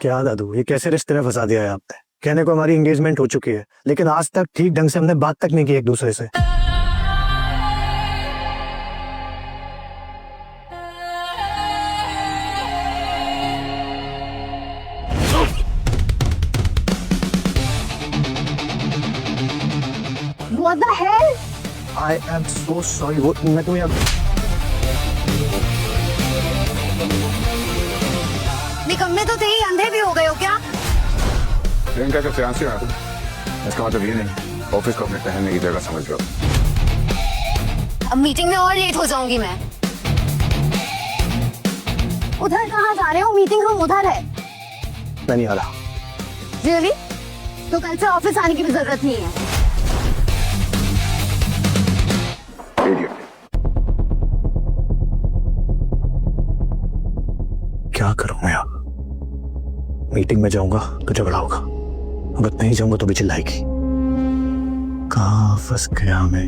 क्या दादू, ये कैसे रिश्ते में फंसा दिया है आपने? कहने को हमारी एंगेजमेंट हो चुकी है, लेकिन आज तक ठीक ढंग से हमने बात तक नहीं की एक दूसरे से। What the hell? I am so sorry. वो मैं तुम्हें निकम्मे तो थे ही, अंधे भी हो गए हो क्या? प्रियंका का फियांसी है तुम। इसका मतलब ये नहीं ऑफिस को अपने पहनने की जगह समझ लो। अब मीटिंग में और लेट हो जाऊंगी मैं। उधर कहाँ जा रहे हो? मीटिंग रूम उधर है। मैं नहीं आ रहा। Really? तो कल से ऑफिस आने की भी जरूरत नहीं है। Idiot। क्या करूं मैं अब? मीटिंग में जाऊंगा तो झगड़ा होगा, अगर नहीं जाऊंगा तो भी चिल्लाएगी। कहाँ फंस गया मैं?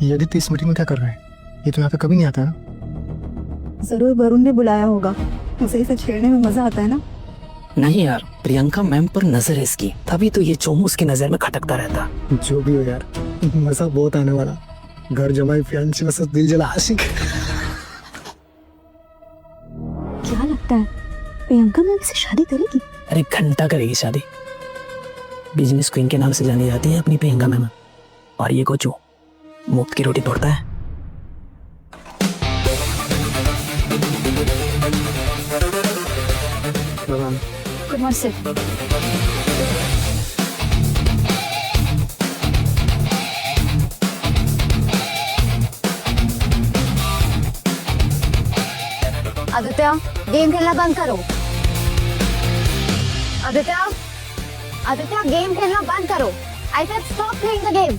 ये आदित्य इस मीटिंग में क्या कर रहे हैं? ये तो यहाँ पे कभी नहीं आता ना। जरूर वरुण ने बुलाया होगा, उसे इसे छेड़ने में मजा आता है ना। नहीं यार, प्रियंका मैम पर नजर है इसकी, तभी तो ये चोमू उसकी नजर में खटकता रहता। जो भी हो यार, मजा बहुत आने वाला। घर जमाई फियांसी बस दिल जला आशिक। क्या लगता है प्रियंका मैम से शादी करेगी? अरे घंटा करेगी शादी। बिजनेस क्वीन के नाम से जानी जाती है अपनी प्रियंका मैम। और ये को जो मुफ्त की रोटी तोड़ता है। Good morning, sir. Aditya, game खेलना बंद करो। आदित्य, आदित्य, गेम खेलना बंद करो। I said stop playing the game.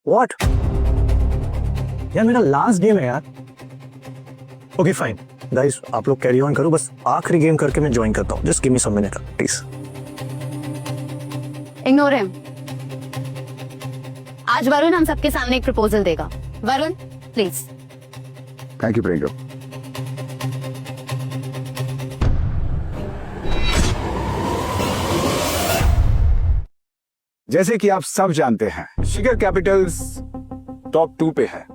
What? यार मेरा लास्ट गेम है यार। ओके फाइन गाइस, आप लोग कैरी ऑन करो, बस आखिरी गेम करके मैं ज्वाइन करता हूँ। Just give me some minute please. Ignore him. आज वरुण हम सबके सामने एक प्रपोजल देगा। Varun, please. Thank you Priyanka. जैसे कि आप सब जानते हैं, शिखर कैपिटल्स टॉप 2 पे है,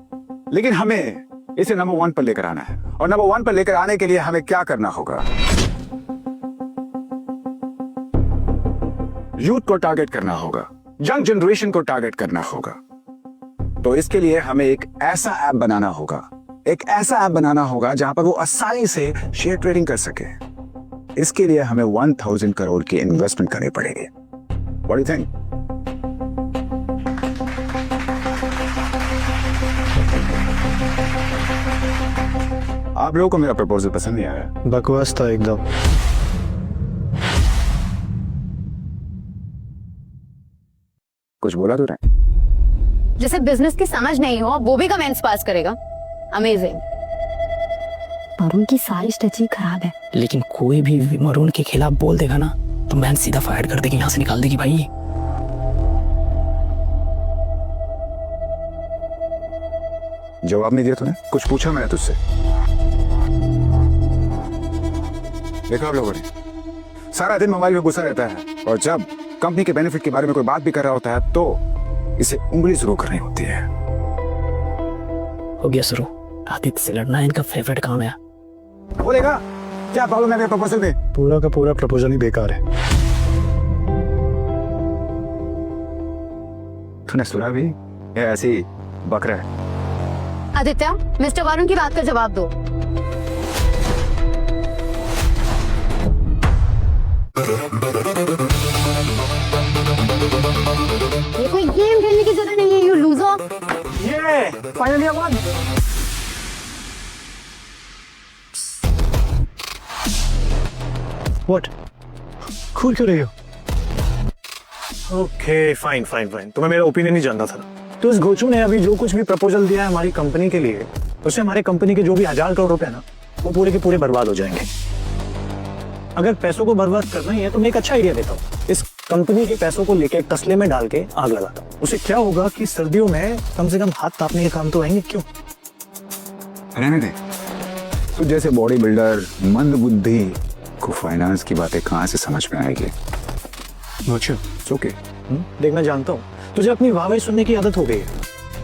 लेकिन हमें इसे नंबर 1 पर लेकर आना है। और नंबर 1 पर लेकर आने के लिए हमें क्या करना होगा? यूथ को टारगेट करना होगा, यंग जनरेशन को टारगेट करना होगा। तो इसके लिए हमें एक ऐसा ऐप बनाना होगा, जहां पर वो आसानी से शेयर ट्रेडिंग कर सके। इसके लिए हमें 1000 करोड़ की इन्वेस्टमेंट करनी पड़ेगी। What do you think? आप लोगों को मेरा प्रपोजल पसंद नहीं आया? बकवास था एकदम। कुछ बोला तो नहीं? जिसे बिजनेस की समझ नहीं हो वो भी कमेंट्स पास करेगा। अमेजिंग। वरुण की सारी स्ट्रेटजी खराब है। लेकिन कोई भी वरुण के खिलाफ बोल देगा ना तो मैम सीधा फायर कर देगी, यहाँ से निकाल देगी भाई। जवाब नहीं दिया तूने? कुछ पूछा मैंने तुझसे? देखा आप लोगों ने, सारा दिन मोबाइल में घुसा रहता है, और जब कंपनी के बेनिफिट के बारे में कोई बात भी कर रहा होता है तो इसे उंगली शुरू करनी होती है। हो गया शुरू। आदित्य से लड़ना इनका फेवरेट काम है। बोलेगा क्या प्रॉब्लम है मेरे प्रपोजल में? पूरा का पूरा प्रपोजल ही बेकार है। तूने सुना भी? ये ऐसी बक रहा है। आदित्य, मिस्टर वरुण की बात का जवाब दो। ये कोई गेम खेलने की जगह नहीं है, यू लूजर। ये फाइनली वन। व्हाट? कूल क्यों रही हो? ओके फाइन फाइन फाइन, तुम्हें मेरा ओपिनियन नहीं जानना था। तो इस गोचू ने अभी जो कुछ भी प्रपोजल दिया है हमारी कंपनी के लिए, उससे हमारे कंपनी के जो भी 1000 करोड़ रुपए ना, वो पूरे के पूरे बर्बाद हो जाएंगे। अगर पैसों को बर्बाद करना ही है तो मैं एक अच्छा आइडिया देता हूँ। इस कंपनी के पैसों को लेके एक तसले में डाल के आग लगाता हूँ। उससे क्या होगा कि सर्दियों में कम से कम हाथ तापने के काम तो आएंगे। क्यों? रहने दे। तू जैसे बॉडी बिल्डर मंद बुद्धि को फाइनेंस की बातें कहाँ से समझ में आएगी? ओके। देख, मैं जानता हूँ तुझे अपनी वाहवाही सुनने की आदत हो गई है,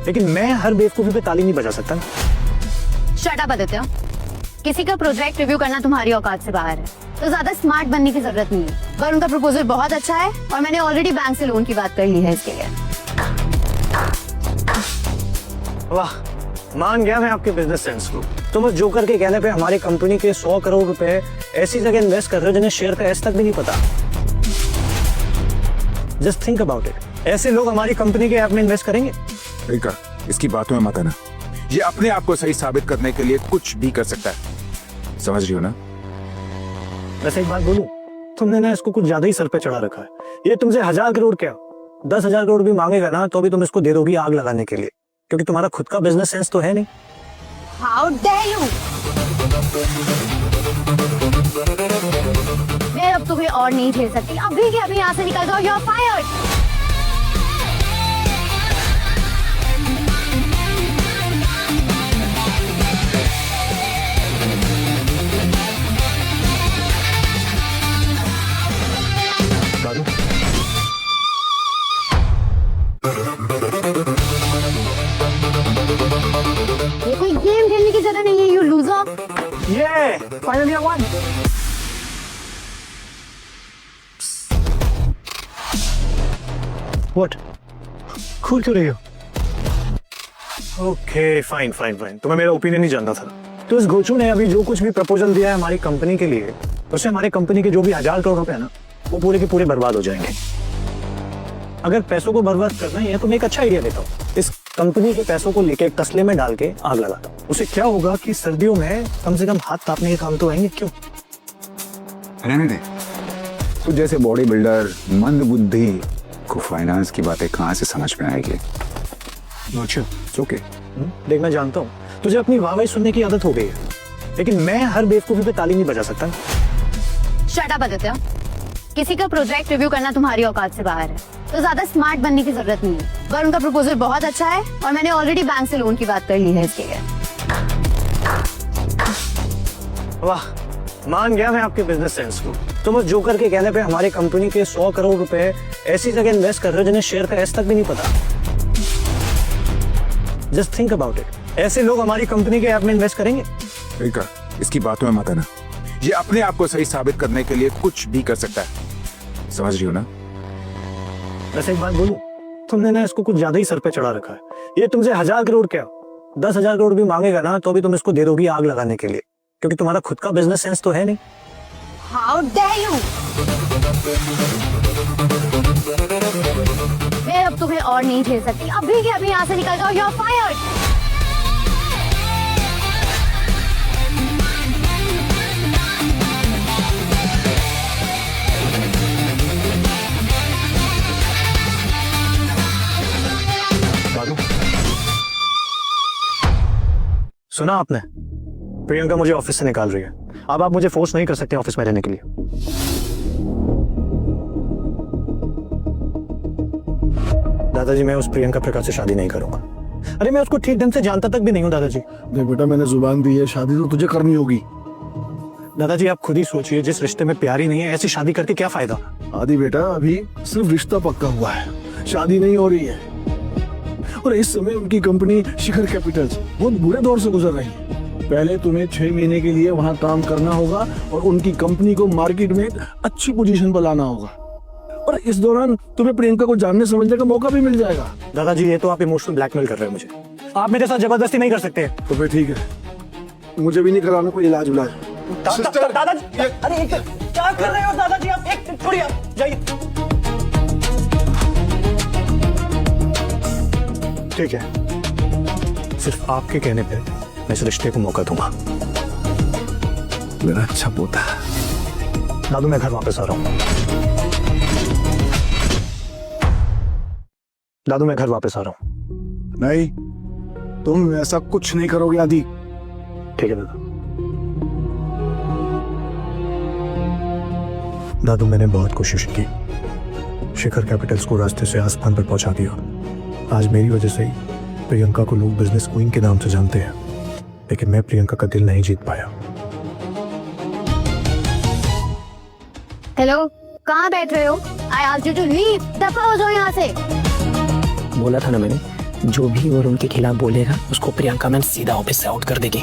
लेकिन मैं हर बेवकूफी पे ताली नहीं बजा सकता ना। शट अप आदित्य, किसी का प्रोजेक्ट रिव्यू करना तुम्हारी औकात से बाहर है, तो ज्यादा स्मार्ट बनने की जरूरत नहीं है। पर उनका प्रपोजल बहुत अच्छा है और मैंने ऑलरेडी बैंक से लोन की बात कर ली है इसके लिए। वाह, मान गया मैं आपके बिजनेस सेंस को। तुम उस जोकर के कहने पे हमारी कंपनी के 100 करोड़ रुपए ऐसी जगह इन्वेस्ट कर रहे हो जिन्हें शेयर का एस तक भी नहीं पता। Just think about it. ऐसे लोग हमारी कंपनी के ऐप में इन्वेस्ट करेंगे? ठीक है, इसकी बातों में मत आना। ये अपने आप को सही साबित करने के लिए कुछ भी कर सकता है, समझ रही हो ना? वैसे एक बात बोलूं, तुमने ना इसको कुछ ज्यादा ही सर पे चढ़ा रखा है। ये तुमसे 1000 करोड़ क्या 10,000 करोड़ भी मांगेगा ना तो भी तुम इसको दे दोगी आग लगाने के लिए, क्योंकि तुम्हारा खुद का बिजनेस सेंस तो है नहीं। How dare you! मैं अब तुम्हें और नहीं झेल सकती। अभी के अभी यहाँ से निकल जाओ। You're fired! दादू, ये कोई गेम खेलने की जगह नहीं है, you loser! ये finally I one. What? Cool क्यों रही हो? Okay, fine fine fine. तुम्हें मेरा ओपिनियन नहीं जानना था। तो इस गोचू ने अभी जो कुछ भी प्रपोजल दिया है हमारी कंपनी के लिए, उससे हमारी कंपनी के जो भी 1000 करोड़ रुपए है ना, वो पूरे के पूरे बर्बाद हो जाएंगे। अगर पैसों को बर्बाद करना ही है तो मैं एक अच्छा आइडिया देता हूँ। इस कंपनी के पैसों को लेके एक तसले में डाल के आग लगाता हूँ। उससे क्या होगा कि सर्दियों में कम से कम हाथ तापने के काम तो आएंगे। क्यों? रहने दे। तू जैसे बॉडी बिल्डर मंद बुद्धि को फाइनेंस की बातें कहाँ से समझ में आएगी? ओके। देख, मैं जानता हूँ तुझे अपनी वाहवाही सुनने की आदत हो गई है, लेकिन मैं हर बेवकूफी पे ताली नहीं बजा सकता ना। शट अप आदित्य, किसी का प्रोजेक्ट रिव्यू करना तुम्हारी औकात से बाहर है, तो ज्यादा स्मार्ट बनने की जरूरत नहीं है। पर उनका प्रपोजल बहुत अच्छा है और मैंने ऑलरेडी बैंक से लोन की बात कर ली है इसके लिए। वाह, मान गया मैं आपके बिजनेस सेंस को। तुम उस जोकर के कहने पे हमारी कंपनी के 100 करोड़ रुपए ऐसी जगह इन्वेस्ट कर रहे हो जिन्हें शेयर का एस तक भी नहीं पता। Just think about it. ऐसे लोग हमारी कंपनी के ऐप में इन्वेस्ट करेंगे? ठीक है, इसकी बातों में मत आना। ये अपने आप को सही साबित करने के लिए कुछ भी कर सकता है, समझ रही हो ना? वैसे एक बात बोलूं, तुमने ना इसको कुछ ज्यादा ही सर पे चढ़ा रखा है। ये तुमसे 1000 करोड़ क्या 10,000 करोड़ भी मांगेगा ना तो भी तुम इसको दे दोगी आग लगाने के लिए, क्योंकि तुम्हारा खुद का बिजनेस सेंस तो है नहीं। How dare you! मैं अब तुम्हें और नहीं झेल सकती। अभी के अभी यहाँ से निकल जाओ। You're fired! दादू, सुना आपने? प्रियंका मुझे ऑफिस से निकाल रही है। अब आप मुझे फोर्स नहीं कर सकते ऑफिस में रहने के लिए। दादाजी, मैं उस प्रियंका प्रकाश से शादी नहीं करूंगा। अरे, मैं उसको ठीक ढंग से जानता तक भी नहीं हूँ दादाजी। देख बेटा, मैंने जुबान दी है, शादी तो तुझे करनी होगी। दादाजी, आप खुद ही सोचिए, जिस रिश्ते में प्यार ही नहीं है, ऐसी शादी करके क्या फायदा? आदि बेटा, अभी सिर्फ रिश्ता पक्का हुआ है, शादी नहीं हो रही है। और इस समय उनकी कंपनी शिखर कैपिटल्स बहुत बुरे दौर से गुजर रही है। पहले तुम्हें 6 महीने के लिए वहां काम करना होगा और उनकी कंपनी को मार्केट में अच्छी पोजीशन पर लाना होगा, और इस दौरान तुम्हें प्रियंका को जानने समझने का मौका भी मिल जाएगा। दादाजी, ये तो आप इमोशनल ब्लैकमेल कर रहे हैं मुझे। आप मेरे साथ जबरदस्ती नहीं कर सकते। तो फिर ठीक है, मुझे भी नहीं कराना कोई इलाज उलाज। दादाजी, अरे क्या कर रहे हो दादाजी? आप एक छोड़िए, आप जाइए। ठीक है, सिर्फ आपके कहने पे मैं इस रिश्ते को मौका दूंगा। मेरा अच्छा पोता। दादू, मैं घर वापस आ रहा हूँ। दादू, मैं घर वापस आ रहा हूँ। नहीं, तुम ऐसा कुछ नहीं करोगे आदि। ठीक है दादा। दादू मैंने बहुत कोशिश की, शिखर कैपिटल्स को रास्ते से आसमान पर पहुंचा दिया। आज मेरी वजह से ही प्रियंका को लोग बिजनेस क्वीन के नाम से जानते हैं, लेकिन मैं प्रियंका का दिल नहीं जीत पाया। हेलो, कहाँ बैठ रहे हो? I asked you to leave. दफा हो जाओ यहाँ से। बोला था ना मैंने, जो भी वरुण के खिलाफ बोलेगा उसको प्रियंका मैम सीधा ऑफिस से आउट कर देगी।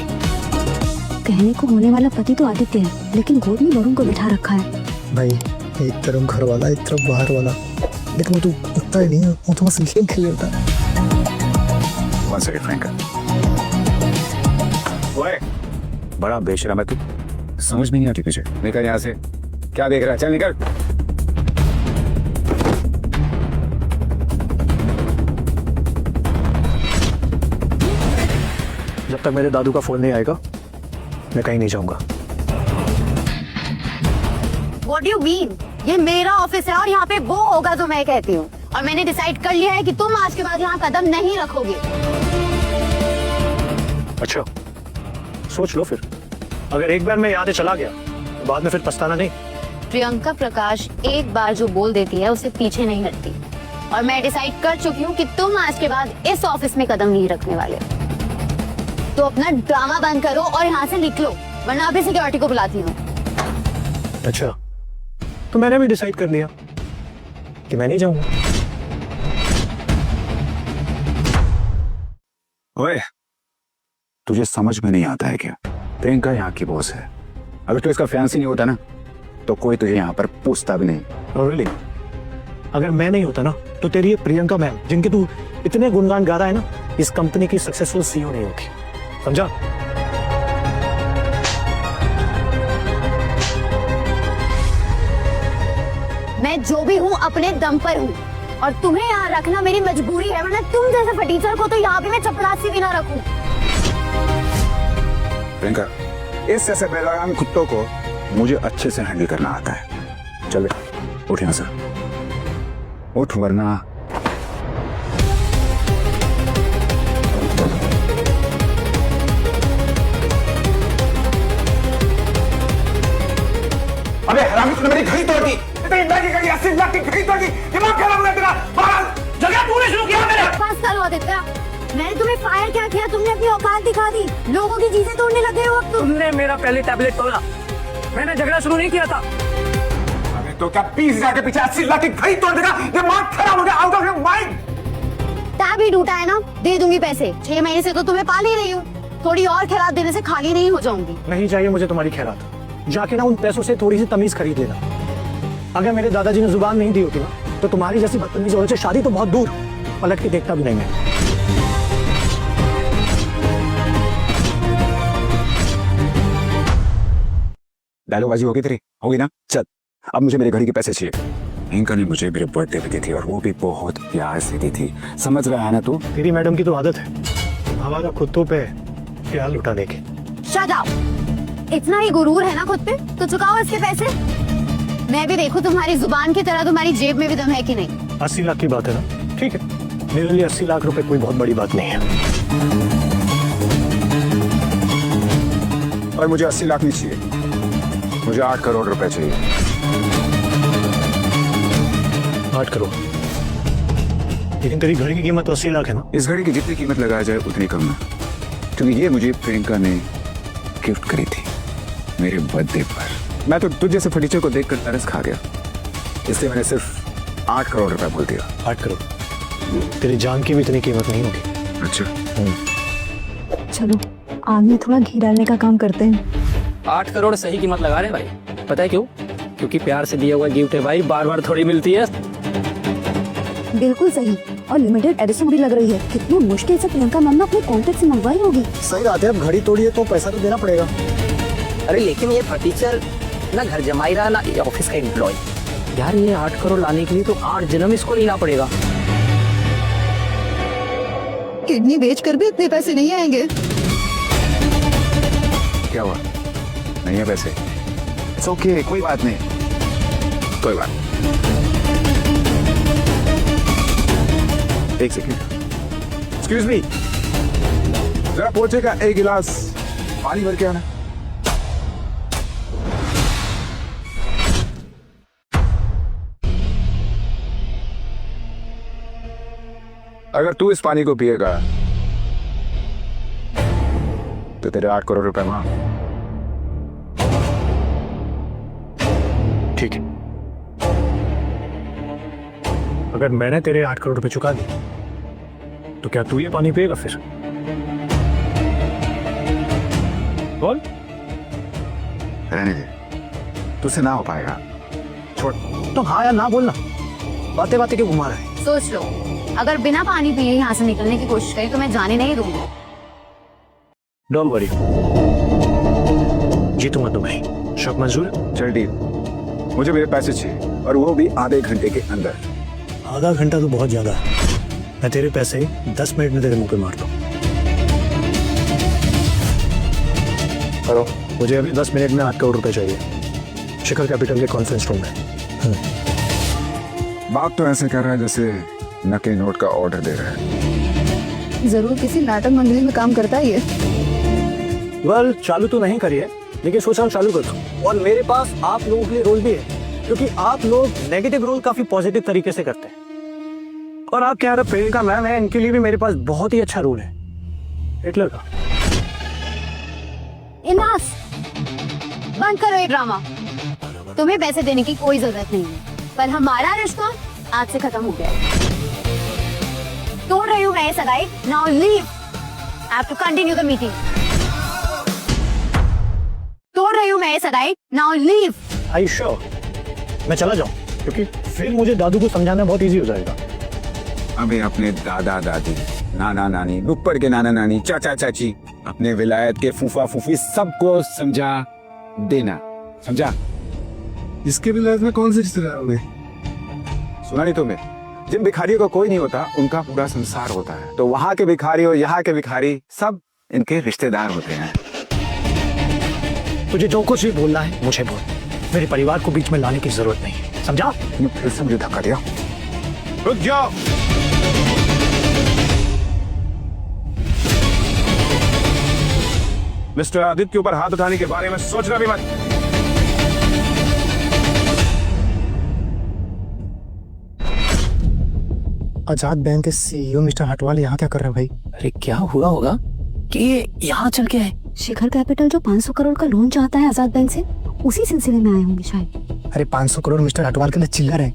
कहने को होने वाला पति तो आदित्य है, लेकिन गोद में वरुण को बिठा रखा है। भाई एक तरफ घर वाला, एक तरफ बाहर वाला, लेकिन वो तो उतना ही नहीं है, वो तो बस गेम खेल लेता है। One second, Frank. ओए, बड़ा बेशरम है तू, समझ में नहीं आती तुझे। निकल यहाँ से, क्या देख रहा है? चल निकल। जब तक मेरे दादू का फोन नहीं आएगा मैं कहीं नहीं जाऊंगा। What do you mean? ये मेरा ऑफिस है और यहाँ पे वो होगा जो मैं कहती हूँ, और मैंने डिसाइड कर लिया है कि तुम आज के बाद यहाँ कदम नहीं रखोगे। अच्छा, सोच लो फिर। अगर एक बार मैं यहाँ से चला गया तो बाद में फिर पछताना नहीं। प्रियंका प्रकाश एक बार जो बोल देती है उसे पीछे नहीं हटती, और मैं डिसाइड कर चुकी हूँ कि तुम आज के बाद इस ऑफिस में कदम नहीं रखने वाले। तो अपना ड्रामा बंद करो और यहाँ से निकलो, वरना अभी सिक्योरिटी को बुलाती हूँ। अच्छा, तो मैंने भी डिसाइड कर लिया कि मैं नहीं जाऊंगा। ओए, तुझे समझ में नहीं आता है क्या? प्रियंका यहाँ की बॉस है। अगर तू इसका फैंस ही नहीं होता ना, तो कोई तुझे यहाँ पर पूछता भी नहीं। और really, अगर मैं नहीं होता ना तो तेरी ये प्रियंका मैम जिनके तू इतने गुणगान गा रहा है ना, इस कंपनी की सक्सेसफुल सीईओ नहीं होती, समझा? मैं जो भी हूँ अपने दम पर हूँ, और तुम्हें यहाँ रखना मेरी मजबूरी है, वरना तुम जैसे फटीचर को तो यहाँ भी मैं चपरासी भी ना रखूं। प्रियंका, इस जैसे बेलगाम कुत्तों को मुझे अच्छे से हैंडल करना आता है। चल उठ यहाँ से, उठ वरना। अबे हरामी, तूने मेरी घड़ी तोड़ दी। इतनी महंगी घड़ी, 80 लाख की घड़ी तोड़ दी। दिमाग खराब हो गया तेरा। बाहर जगह तूने शुरू किया मेरे। बस करो आदित्य, मैंने तुम्हें फायर क्या किया? तुमने अपनी औकात दिखा दी, लोगों की चीजें तोड़ने लगे हो अब तुम। तुमने मेरा पहले टैबलेट तोड़ा, मैंने झगड़ा शुरू नहीं किया था। अबे तो क्या 20,000 के पीछे 80 लाख की घड़ी तोड़ देगा? दिमाग खराब हो गया, out of your mind. Tab ही टूटा है ना, दे दूंगी पैसे। 6 महीने से तो तुम्हें पाल ही रही हूँ, थोड़ी और खैरात देने से खाली नहीं हो जाऊंगी। नहीं चाहिए मुझे तुम्हारी खैरात, जाके ना उन पैसों से थोड़ी सी तमीज खरीद लेना। अगर मेरे दादाजी ने जुबान नहीं दी होती ना, तो तुम्हारी जैसी बदतमीज औरत से शादी तो बहुत दूर, पलट के देखता भी नहीं मैं। डायलॉगबाजी होगी तेरी, होगी ना? चल, अब मुझे मेरे घड़ी के पैसे चाहिए। इनका ने मुझे मेरे बर्थडे पे दी थी, और वो भी बहुत प्यार से दी थी। समझ रहा है ना तू? तेरी मैडम की तो आदत है हमारा कुत्तों पे प्यार लुटाने की। Shut up! इतना ही गुरूर है ना खुद पे, तो चुकाओ इसके पैसे। मैं भी देखूं तुम्हारी जुबान की तरह तुम्हारी जेब में भी दम है कि नहीं। 80 लाख की बात है ना, ठीक है, मेरे लिए 80 लाख रुपए कोई बहुत बड़ी बात नहीं है। और मुझे 80 लाख नहीं चाहिए, मुझे 8 करोड़ रुपए चाहिए। 8 करोड़? लेकिन तेरी घड़ी की कीमत तो 80 लाख है ना। इस घड़ी की जितनी कीमत लगाया जाए उतनी कम है, क्योंकि ये मुझे प्रियंका ने गिफ्ट करी थी मेरे बर्थडे पर। मैं तो तुझ जैसे फर्नीचर को देखकर तरस खा गया, इसलिए मैंने सिर्फ 8 करोड़ रुपए बोल दिया। 8 करोड़? तेरी जान की भी इतनी कीमत नहीं होगी। अच्छा, चलो आग में थोड़ा घी डालने का काम करते हैं। 8 करोड़ सही कीमत लगा रहे भाई, पता है क्यों? क्योंकि प्यार से दिया हुआ गिफ्ट है भाई, बार बार थोड़ी मिलती है। बिल्कुल सही, और लिमिटेड एडिशन भी लग रही है। कितनी मुश्किल से प्रियंका मैम ने अपने कॉन्टेक्ट से मंगवाई होगी। सही बात है, अब घड़ी तोड़ी है तो पैसा तो देना पड़ेगा। अरे लेकिन ये फर्नीचर ना घर जमाई रहा ना ये ऑफिस का एम्प्लॉय। यार ये 8 करोड़ लाने के लिए तो 8 जन्म इसको लेना पड़ेगा। किडनी बेच कर भी इतने पैसे नहीं आएंगे। क्या हुआ? नहीं है पैसे? इट्स ओके, कोई बात नहीं, कोई बात। एक सेकेंड, एक्सक्यूज मी, जरा पहुंचेगा, एक गिलास पानी भर के आना। अगर तू इस पानी को पिएगा तो तेरे 8 करोड़ रुपए मांग। ठीक है, अगर मैंने तेरे 8 करोड़ रुपए चुका दिए तो क्या तू ये पानी पिएगा फिर? बोल। रहने दे, तुझसे ना हो पाएगा, छोड़। तो हाँ या ना बोलना, बातें बातें क्यों घुमा रहा है? सोच लो, अगर बिना पानी पिए यहाँ से निकलने की कोशिश करी तो मैं जाने नहीं दूंगी। डोंट वरी, जीतूंगा तुम्हें। शक मंजूर? चल डील, मुझे मेरे पैसे चाहिए और वो भी आधे घंटे के अंदर। आधा घंटा तो बहुत ज्यादा है, मैं तेरे पैसे 10 मिनट में तेरे मुंह पे मार दूं। करो, मुझे अभी 10 मिनट में 8 करोड़ रुपए चाहिए, शिखर कैपिटल के कॉन्फ्रेंस रूम में। बात तो ऐसे कर रहा है जैसे नकली नोट का ऑर्डर दे रहा है। जरूर किसी नाटक मंडली में काम करता ही है। वेल, चालू तो नहीं करिए, लेकिन सोचा चालू कर दो। और मेरे पास आप लोगों के लिए रोल भी है, क्योंकि आप लोग नेगेटिव रोल काफी पॉजिटिव तरीके से करते हैं। और आप क्या प्रियंका मैम है, इनके लिए भी मेरे पास बहुत ही अच्छा रोल है, हिटलर का। इनास, बंद करो ये ड्रामा। तुम्हें पैसे देने की कोई जरूरत नहीं है, पर हमारा रिश्ता आज से खत्म हो गया है। तोड़ रही हूँ मैं ये सगाई। Now leave, I have to continue the meeting. तोड़ रही हूँ मैं ये सगाई। Now leave. आई श्योर, मैं चला जाऊं, क्योंकि फिर मुझे दादू को समझाना बहुत इजी हो जाएगा। अभी अपने दादा दादी, नाना नानी, ऊपर के नाना नानी, चाचा चाची, अपने विलायत के फूफा फूफी सबको समझा देना, समझा? इसके भी लाइफ में कौन से रिश्तेदार होंगे? सुना नहीं तुम्हें? जिन भिखारियों का कोई नहीं होता उनका पूरा संसार होता है, तो वहां के भिखारी और यहाँ के भिखारी सब इनके रिश्तेदार होते हैं। तुझे जो कुछ भी बोलना है मुझे बोल, मेरे परिवार को बीच में लाने की जरूरत नहीं है, समझा? तुमने फिर से मुझे धक्का दिया। रुक जाओ। मिस्टर आदित्य के ऊपर हाथ उठाने के बारे में सोचना भी मत। आजाद बैंक के सीईओ मिस्टर हटवाल यहाँ क्या कर रहे हैं भाई? अरे क्या हुआ होगा कि ये यहाँ चल के आए? शिखर कैपिटल जो 500 करोड़ का लोन चाहता है आजाद बैंक से, उसी सिलसिले में आए होंगे शायद। अरे 500 करोड़ मिस्टर हटवाल के लिए चिल्लर है,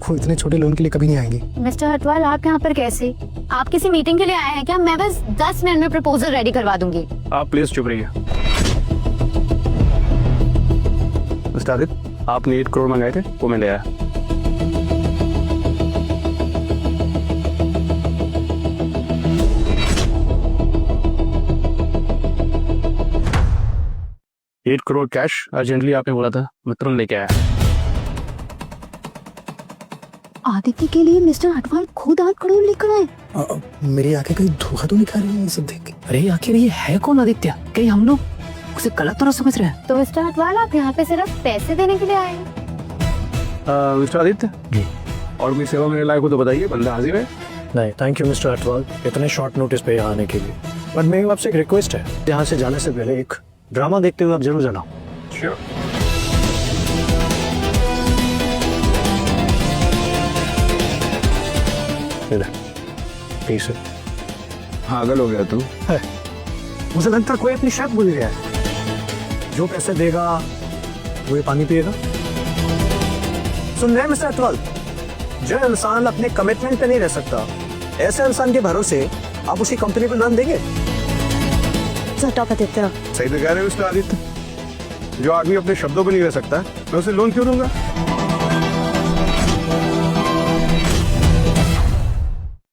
वो इतने छोटे लोन के लिए कभी नहीं आएंगे। मिस्टर हटवाल, आप यहाँ पर कैसे? आप किसी मीटिंग के लिए आए हैं क्या? मैं बस 10 मिनट में प्रपोजल रेडी करवा दूंगी। आप प्लीज चुप रहिए। मिस्टर आदित्य, आपने 8 करोड़ मंगाए थे, वो मैं ले आया। $8 करोड़ कैश अर्जेंटली आपने बोला था, मैं तुरंत लेके आया। आदित्य के लिए मिस्टर हटवाल खुद 8 करोड़ लेकर आए। मेरी आंखें कहीं धोखा तो नहीं खा रही है ये सब देख के? अरे आखिर ये है कौन आदित्य? कहीं हम लोग उसे गलत तो ना समझ रहे हैं? तो मिस्टर हटवाल, आप यहाँ पे सिर्फ पैसे देने के लिए आए हैं? मिस्टर आदित्य जी। और भी सेवा मेरे लायक हो तो बताइए, बंदा हाजिर है। नहीं, थैंक यू मिस्टर हटवाल, इतने शॉर्ट नोटिस पे यहाँ आने के लिए। बट मेरी आपसे एक रिक्वेस्ट है, यहाँ से जाने से पहले एक ड्रामा देखते हुए आप जरूर जाना। Sure. प्लीज। पागल हो गया तू? मुझे लगता है कोई अपनी शर्त भूल गया है। जो पैसे देगा वो ये पानी पिएगा। सुन रहे हैं मिस्टर अटवाल, जो इंसान अपने कमिटमेंट पे नहीं रह सकता, ऐसे इंसान के भरोसे आप उसी कंपनी को लोन देंगे? सही तो कह रहे हो मिस्टर आदित्य, जो आदमी अपने शब्दों पे नहीं रह सकता मैं उसे लोन क्यों दूंगा?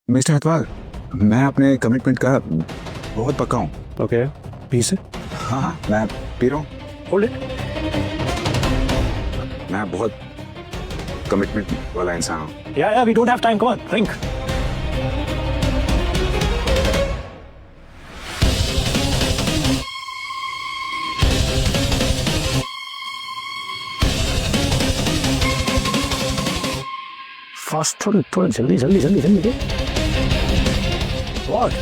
मिस्टर हटवाल, मैं अपने कमिटमेंट का बहुत पक्का हूँ। Okay, peace. हाँ, मैं पी रहा हूँ। Hold it. मैं बहुत कमिटमेंट वाला इंसान हूँ। Yeah we don't have time, come on, drink. Fast, थोड़ा जल्दी जल्दी जल्दी जल्दी। व्हाट?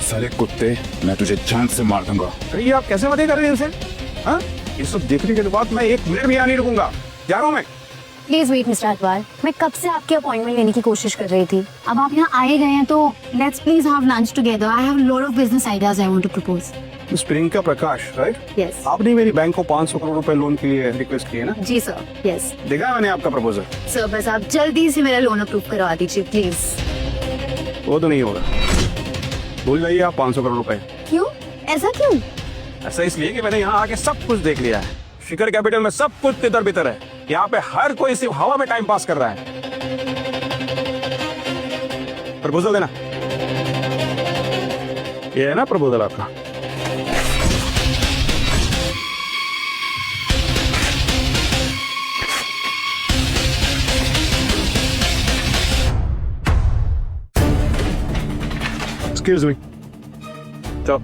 साले कुत्ते, मैं तुझे जान से मार दूंगा। अरे ये आप कैसे बातें कर रहे हैं इनसे? हाँ, ये सब देखने के बाद मैं 1 मिनट भी यहाँ नहीं रुकूंगा। जा रहा हूँ मैं। प्लीज वेट मिस्टर अटवाल, मैं कब से आपकी अपॉइंटमेंट लेने की कोशिश कर रही थी। अब आप यहाँ आए गए हैं तो let's please have lunch together. I have lot of business ideas I want to propose. Miss Priyanka Prakash, right? Yes आपने मेरी बैंक को 500 करोड़ रुपए लोन के लिए रिक्वेस्ट की है ना? जी सर। यस देखा मैंने आपका प्रपोजल। सर, बस आप जल्दी से मेरा लोन अप्रूव करवा दीजिए प्लीज। वो तो नहीं होगा, भूल जाइए आप 500 करोड़ रुपए। क्यों? ऐसा क्यों? ऐसा इसलिए कि मैंने यहाँ आके सब कुछ देख लिया है। शिखर कैपिटल में सब कुछ तितर बितर है। यहाँ पे हर कोई सिर्फ हवा में टाइम पास कर रहा है। प्रपोजल देना। ये है ना प्रपोजल आपका? Excuse me. तो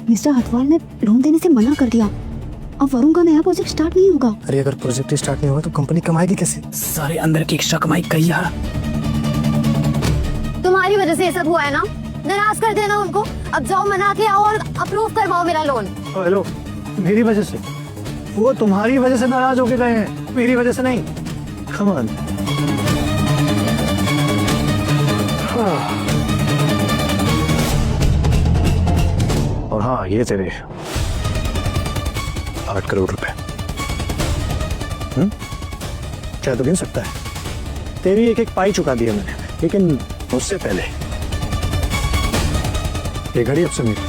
मिस्टर हटवाल ने लोन देने से मना कर दिया। अब वरुण का नया प्रोजेक्ट स्टार्ट नहीं होगा। अरे अगर प्रोजेक्ट स्टार्ट नहीं होगा तो कंपनी कमाएगी कैसे? सारे अंदर की एक्स्ट्रा कमाई कही यार। तुम्हारी वजह से ये सब हुआ है ना, नाराज कर देना उनको। अब जाओ मना के आओ और अप्रूव करवाओ मेरा लोन। हेलो, मेरी वजह से? वो तुम्हारी वजह से नाराज होके गए हैं, मेरी वजह से नहीं। Come on. और हाँ, ये तेरे 8 करोड़ रुपए। क्या तो गिन सकता है? तेरी एक एक पाई चुका दिया मैंने, लेकिन उससे पहले ये घड़ी अब से मेरी।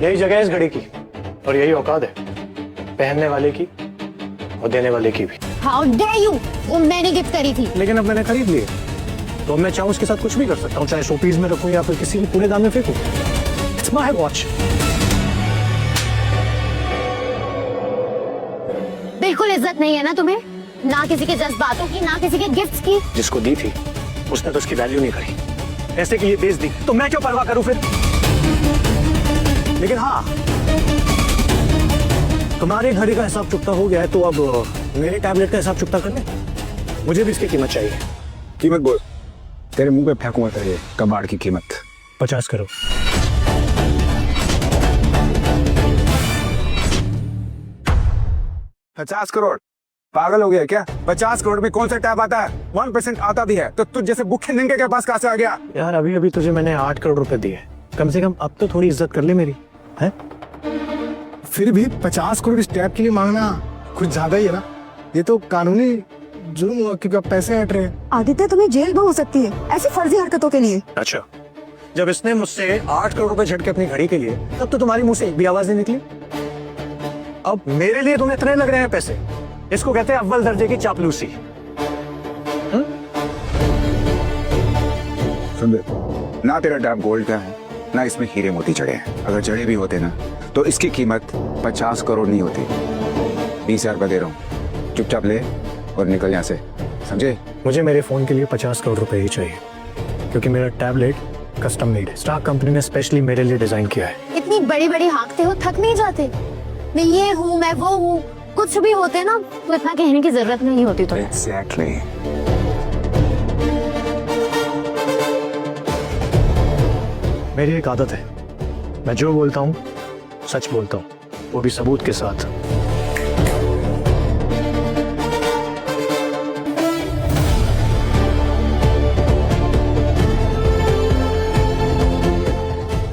यही जगह है इस घड़ी की और यही औकात है पहनने वाले की और देने वाले की भी। How dare you! वो मैंने गिफ्ट करी थी। लेकिन अब मैंने खरीद लिए तो अब मैं चाहूँ उसके साथ कुछ भी कर सकता हूँ, चाहे शोपीस में रखूँ या फिर किसी भी पूरे दाम में फेंकूं। It's my watch. बिल्कुल इज्जत नहीं है ना तुम्हें, ना किसी के जज्बातों की, ना किसी के गिफ्ट्स की। जिसको दी थी उसने तो उसकी वैल्यू नहीं करी, ऐसे के लिए बेच दी, तो मैं क्यों परवाह करूं फिर? लेकिन हाँ, तुम्हारे घड़ी का हिसाब चुकता हो गया है तो अब मेरे टैबलेट का हिसाब चुकता कर ले। मुझे भी इसकी कीमत चाहिए। कीमत बोल। तेरे मुंह पे फेंकूंगा तेरे कबाड़ की कीमत। 50 करोड़। $50 करोड़? पागल हो गया क्या? 50 करोड़ में कौन सा टैब आता है? 1% आता भी है तो तुझ जैसे भूखे नंगे के पास कहां से आ गया? यार अभी अभी तुझे मैंने 8 करोड़ रुपए दिए, कम से कम अब तो थोड़ी इज्जत कर ले मेरी, है? फिर भी 50 करोड़ इस टैब के लिए मांगना कुछ ज्यादा ही है ना। ये तो कानूनी जुर्म हुआ क्योंकि आप पैसे हट रहे हैं। आदित्य, तुम्हें जेल भी हो सकती है ऐसी फर्जी हरकतों के लिए। अच्छा, जब इसने मुझसे 8 करोड़ रुपए झटके अपनी घड़ी के लिए, तब तो तुम्हारी मुंह से एक भी आवाज नहीं निकली। अब मेरे लिए तुम्हें इतने लग रहे हैं पैसे, इसको कहते हैं अव्वल दर्जे की चापलूसी। सुन दे, ना तेरा टैब गोल्ड का है ना इसमें हीरे मोती जड़े हैं। अगर जड़े भी होते ना तो इसकी कीमत 50 करोड़ नहीं होती। 20,000 रुपए दे रहा हूँ, चुपचाप ले और निकल यहाँ से, समझे? मुझे मेरे फोन के लिए 50 करोड़ रुपए ही चाहिए, क्योंकि मेरा टैबलेट कस्टम मेड है, स्टार कंपनी ने स्पेशली मेरे लिए डिजाइन किया है। इतनी बड़ी बड़ी हाँकते हो, थक नहीं जाते? मैं ये हूँ, मैं वो हूँ, कुछ भी होते ना तो इतना कहने की जरूरत नहीं होती। तो Exactly. मेरी एक आदत है, मैं जो बोलता हूँ सच बोलता हूँ, वो भी सबूत के साथ।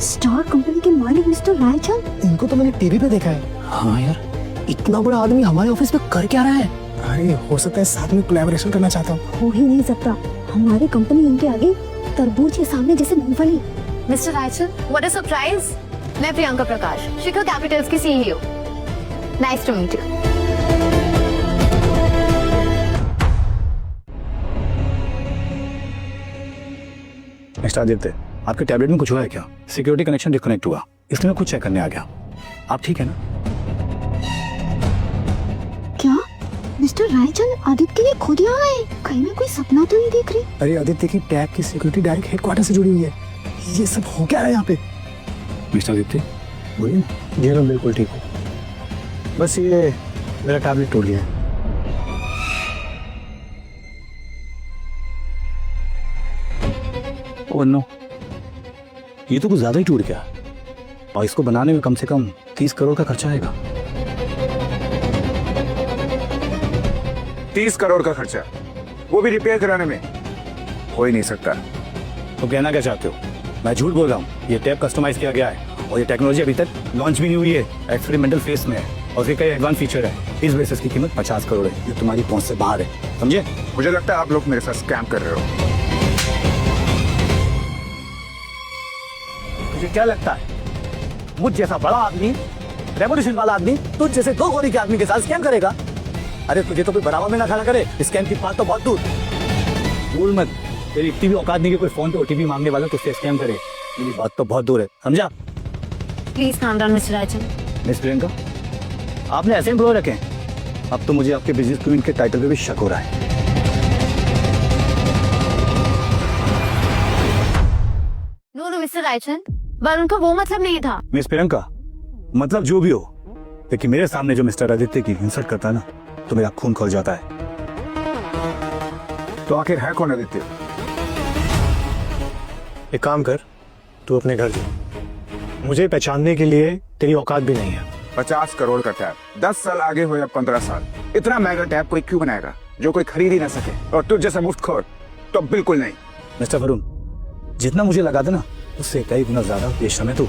स्टार कंपनी के मालिक मिस्टर रायचंद, इनको तो मैंने टीवी पे देखा है। हाँ यार, इतना बड़ा आदमी हमारे ऑफिस में कर क्या रहा है? अरे हो सकता है साथ में कोलैबोरेशन करना चाहता हूँ। हो ही नहीं सकता। हमारी कंपनी इनके आगे तरबूज के सामने जैसे मूंगफली। Mister Raichand, what a surprise! मैं प्रियंका प्रकाश, शिखर कैपिटल्स की CEO. Nice to meet you. Next Aditya, आपके टैबलेट में कुछ हुआ है क्या? सिक्योरिटी कनेक्शन डिस्कनेक्ट हुआ, इसलिए मैं कुछ चेक करने आ गया। आप ठीक है ना? क्या मिस्टर रायचंद आदित्य के लिए खुद यहाँ आए? कहीं मैं कोई सपना तो नहीं देख रही? अरे आदित्य की टैब की सिक्योरिटी डायरेक्ट हेडक्वार्टर से जुड़ी हुई है। ये सब हो क्या रहा है यहाँ पे? मिस्टर आदित्य बोलिए ना। जी मैं बिल्कुल ठीक हूँ, बस ये मेरा टैबलेट टूट गया है। ओह नो, ये तो कुछ ज्यादा ही टूट गया और इसको बनाने में कम से कम 30 करोड़ का खर्चा आएगा। 30 करोड़ का खर्चा, वो भी रिपेयर कराने में। हो ही नहीं सकता। तो कहना क्या चाहते हो? मैं झूठ बोल रहा हूँ? ये टैप कस्टमाइज किया गया है और ये टेक्नोलॉजी अभी तक लॉन्च भी नहीं हुई है, एक्सपेरिमेंटल फेज में है और उसके कई एडवांस फीचर है। इस बेसिस की कीमत 50 करोड़ है, जो तुम्हारी पहुंच से बाहर है, समझे? मुझे लगता है आप लोग मेरे साथ स्कैम कर रहे हो। तुझे क्या लगता है मुझ जैसा बड़ा आदमी, रेवोल्यूशन वाला आदमी, तुझ जैसे 2 गोली के आदमी के साथ स्कैम करेगा? अरे तुझे तो कोई बराबर में ना खड़ा करे, स्कैम की बात तो बहुत दूर। भूल मत, तेरी इतनी भी औकात नहीं कि कोई फोन पे ओटीपी मांगने वाला तुझसे स्कैम करे। मेरी बात तो बहुत दूर है, समझा? Please calm down mister Rajan. Miss Priyanka, आपने ऐसे एम्प्लॉय रखे हैं? अब तो मुझे आपके बिजनेस क्वीन के टाइटल पे भी शक हो रहा है। नो मिस्टर राजन, पर उनका वो मतलब नहीं था। मिस प्रियंका, मतलब जो भी हो, लेकिन मेरे सामने जो मिस्टर आदित्य की इंसल्ट करता है ना, तो मेरा खून खोल जाता है। तो आखिर है कौन आदित्य? एक काम कर, तू अपने घर जा, मुझे पहचानने के लिए तेरी औकात भी नहीं है। 50 करोड़ का टैप, 10 साल आगे हो या 15 साल, इतना महंगा टैप कोई क्यों बनाएगा जो कोई खरीद ही ना सके? और तुझ जैसा मुफ्तखोर तो बिल्कुल नहीं। मिस्टर वरुण, जितना मुझे लगा था ना, उससे कई गुना ज्यादा बेशर्म है तू।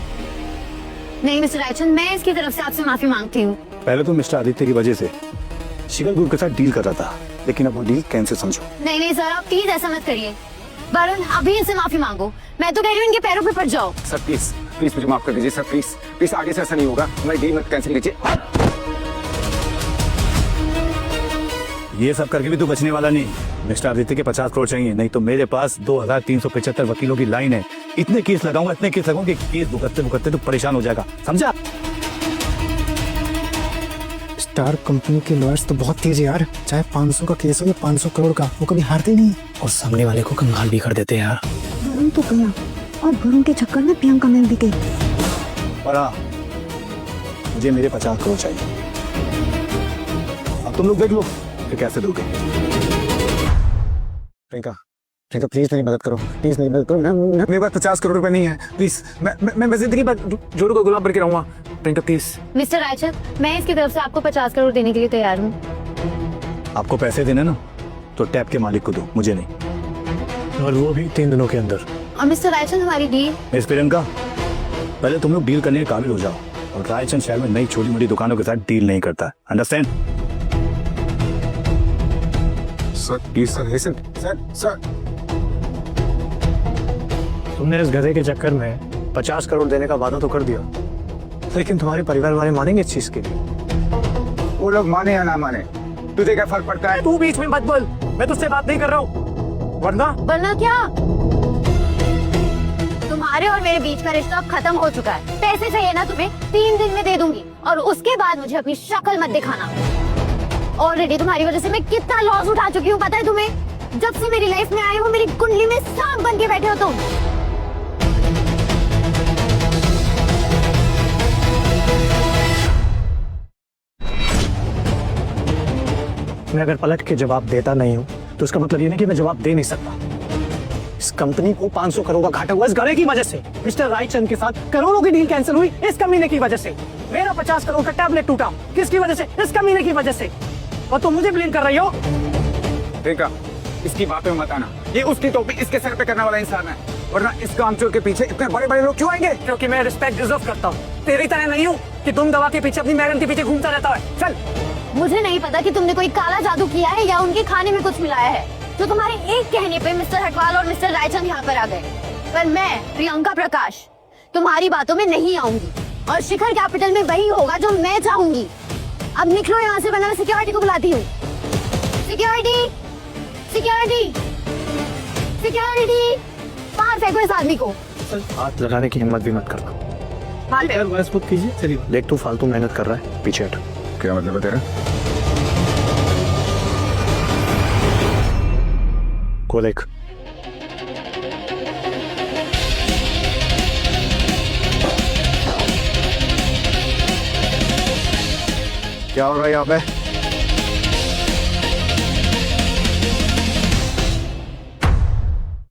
नहीं मिस्टर राजन, मैं इसकी तरफ से आपसे माफी मांगती हूँ। पहले तो मिस्टर आदित्य की वजह से शिखर ग्रुप के साथ डील कर रहा था, लेकिन अब वो डील कैंसिल समझो। नहीं नहीं सर, आप प्लीज ऐसा मत करिए। वरुण, अभी इनसे माफी मांगो। मैं तो कह रही हूँ इनके पैरों पे पड़ जाओ। सर प्लीज प्लीज मुझे माफ कर दीजिए सर, प्लीज प्लीज, आगे से ऐसा नहीं होगा। हमारी डील मत कैंसिल कीजिए। ये सब करके भी तू बचने वाला नहीं। मिस्टर आदित्य के 50 करोड़ चाहिए, नहीं तो मेरे पास 2375 वकीलों की लाइन है। इतने केस लगाऊंगा, इतने केस लगाऊंगा कि केस भुगतते भुगतते तू परेशान हो जाएगा, समझा? स्टार कंपनी के लॉयर्स तो बहुत तेज है यार, चाहे 500 का केस हो या 500 करोड़ का, वो कभी हारते नहीं और सामने वाले को कंगाल भी कर देते हैं यार। वरुण तो गया और वरुण के चक्कर में प्रियंका मिल भी गई। और हाँ, मुझे मेरे 50 करोड़ चाहिए। अब तुम लोग देख लो कि कैसे दोगे। प्रियंका, प्रियंका प्लीज मेरी मदद करो, प्लीज मेरी मदद करो। मेरे पास 50 करोड़ रुपए नहीं है, प्लीज। मैं जिंदगी भर जोरू को गुलाम बन के रहूंगा। प्रियंका प्लीज। मिस्टर राजन, मैं इसकी तरफ से आपको 50 करोड़ देने के लिए तैयार हूँ। आपको पैसे देने ना, तो टैप के मालिक को दो, मुझे नहीं, और वो भी 3 दिनों के अंदर। और मिस्टर राजन, हमारी डील। मिस प्रियंका, पहले तुम लोग डील करने के काबिल हो जाओ, और रायचंद शहर में नई छोटी मोटी दुकानों के साथ डील नहीं करता, understand? Sir please sir, listen sir. Sir तुमने इस गधे के चक्कर में 50 करोड़ देने का वादा तो कर दिया, लेकिन तुम्हारे परिवार वाले मानेंगे इस चीज के लिए? वो लोग माने या ना माने, तुझे क्या फर्क पड़ता है? तू बीच में मत बोल, मैं तुझसे बात नहीं कर रहा हूँ, वरना क्या? तुम्हारे और मेरे बीच का रिश्ता अब खत्म हो चुका है। पैसे चाहिए ना तुम्हें, 3 दिन में दे दूंगी, और उसके बाद मुझे अपनी शक्ल मत दिखाना। ऑलरेडी तुम्हारी वजह से मैं कितना लॉस उठा चुकी हूँ, पता है तुम्हें? जब से मेरी लाइफ में आए हो, मेरी कुंडली में सांप बन के बैठे हो तुम। मैं अगर पलट के जवाब देता नहीं हूँ, तो इसका मतलब ये नहीं कि मैं जवाब दे नहीं सकता। इस कंपनी को 500 करोड़ का घाटा हुआ इस गधे की वजह से। मिस्टर रायचंद के साथ करोड़ों की डील कैंसिल हुई इस कमीने की वजह से। मेरा 50 करोड़ का टैबलेट टूटा, किसकी वजह से? इस कमीने की वजह से। और तुम मुझे ब्लेम कर रही हो? प्रियंका, इसकी बातें मत आना, ये उसकी टोपी इसके सर पे करने वाला इंसान है, वरना इस कामचोर के पीछे इतने बड़े बड़े लोग क्यों आएंगे? क्योंकि मैं रिस्पेक्ट डिजर्व करता हूँ, तेरी तरह नहीं हूँ कि तुम दवा के पीछे अपनी मैडम के पीछे घूमता रहता है। चल। मुझे नहीं पता कि तुमने कोई काला जादू किया है या उनके खाने में कुछ मिलाया है, तो तुम्हारे एक कहने पे मिस्टर हटवाल और मिस्टर रायचंद यहाँ पर आ गए। पर मैं प्रियंका प्रकाश तुम्हारी बातों में नहीं आऊंगी, और शिखर कैपिटल में वही होगा जो मैं चाहूंगी। अब निकलो यहाँ से, वरना मैं सिक्योरिटी को बुलाती हूँ। सिक्योरिटी, सिक्योरिटी, सिक्योरिटी, बाहर फेंको इस आदमी को। हाथ लगाने की हिम्मत भी मत करना। मत कीजिए, चलिए। देख तू फालतू मेहनत कर रहा है, पीछे हट। क्या मतलब है तेरा? को देख। क्या हो रहा है यहाँ पे?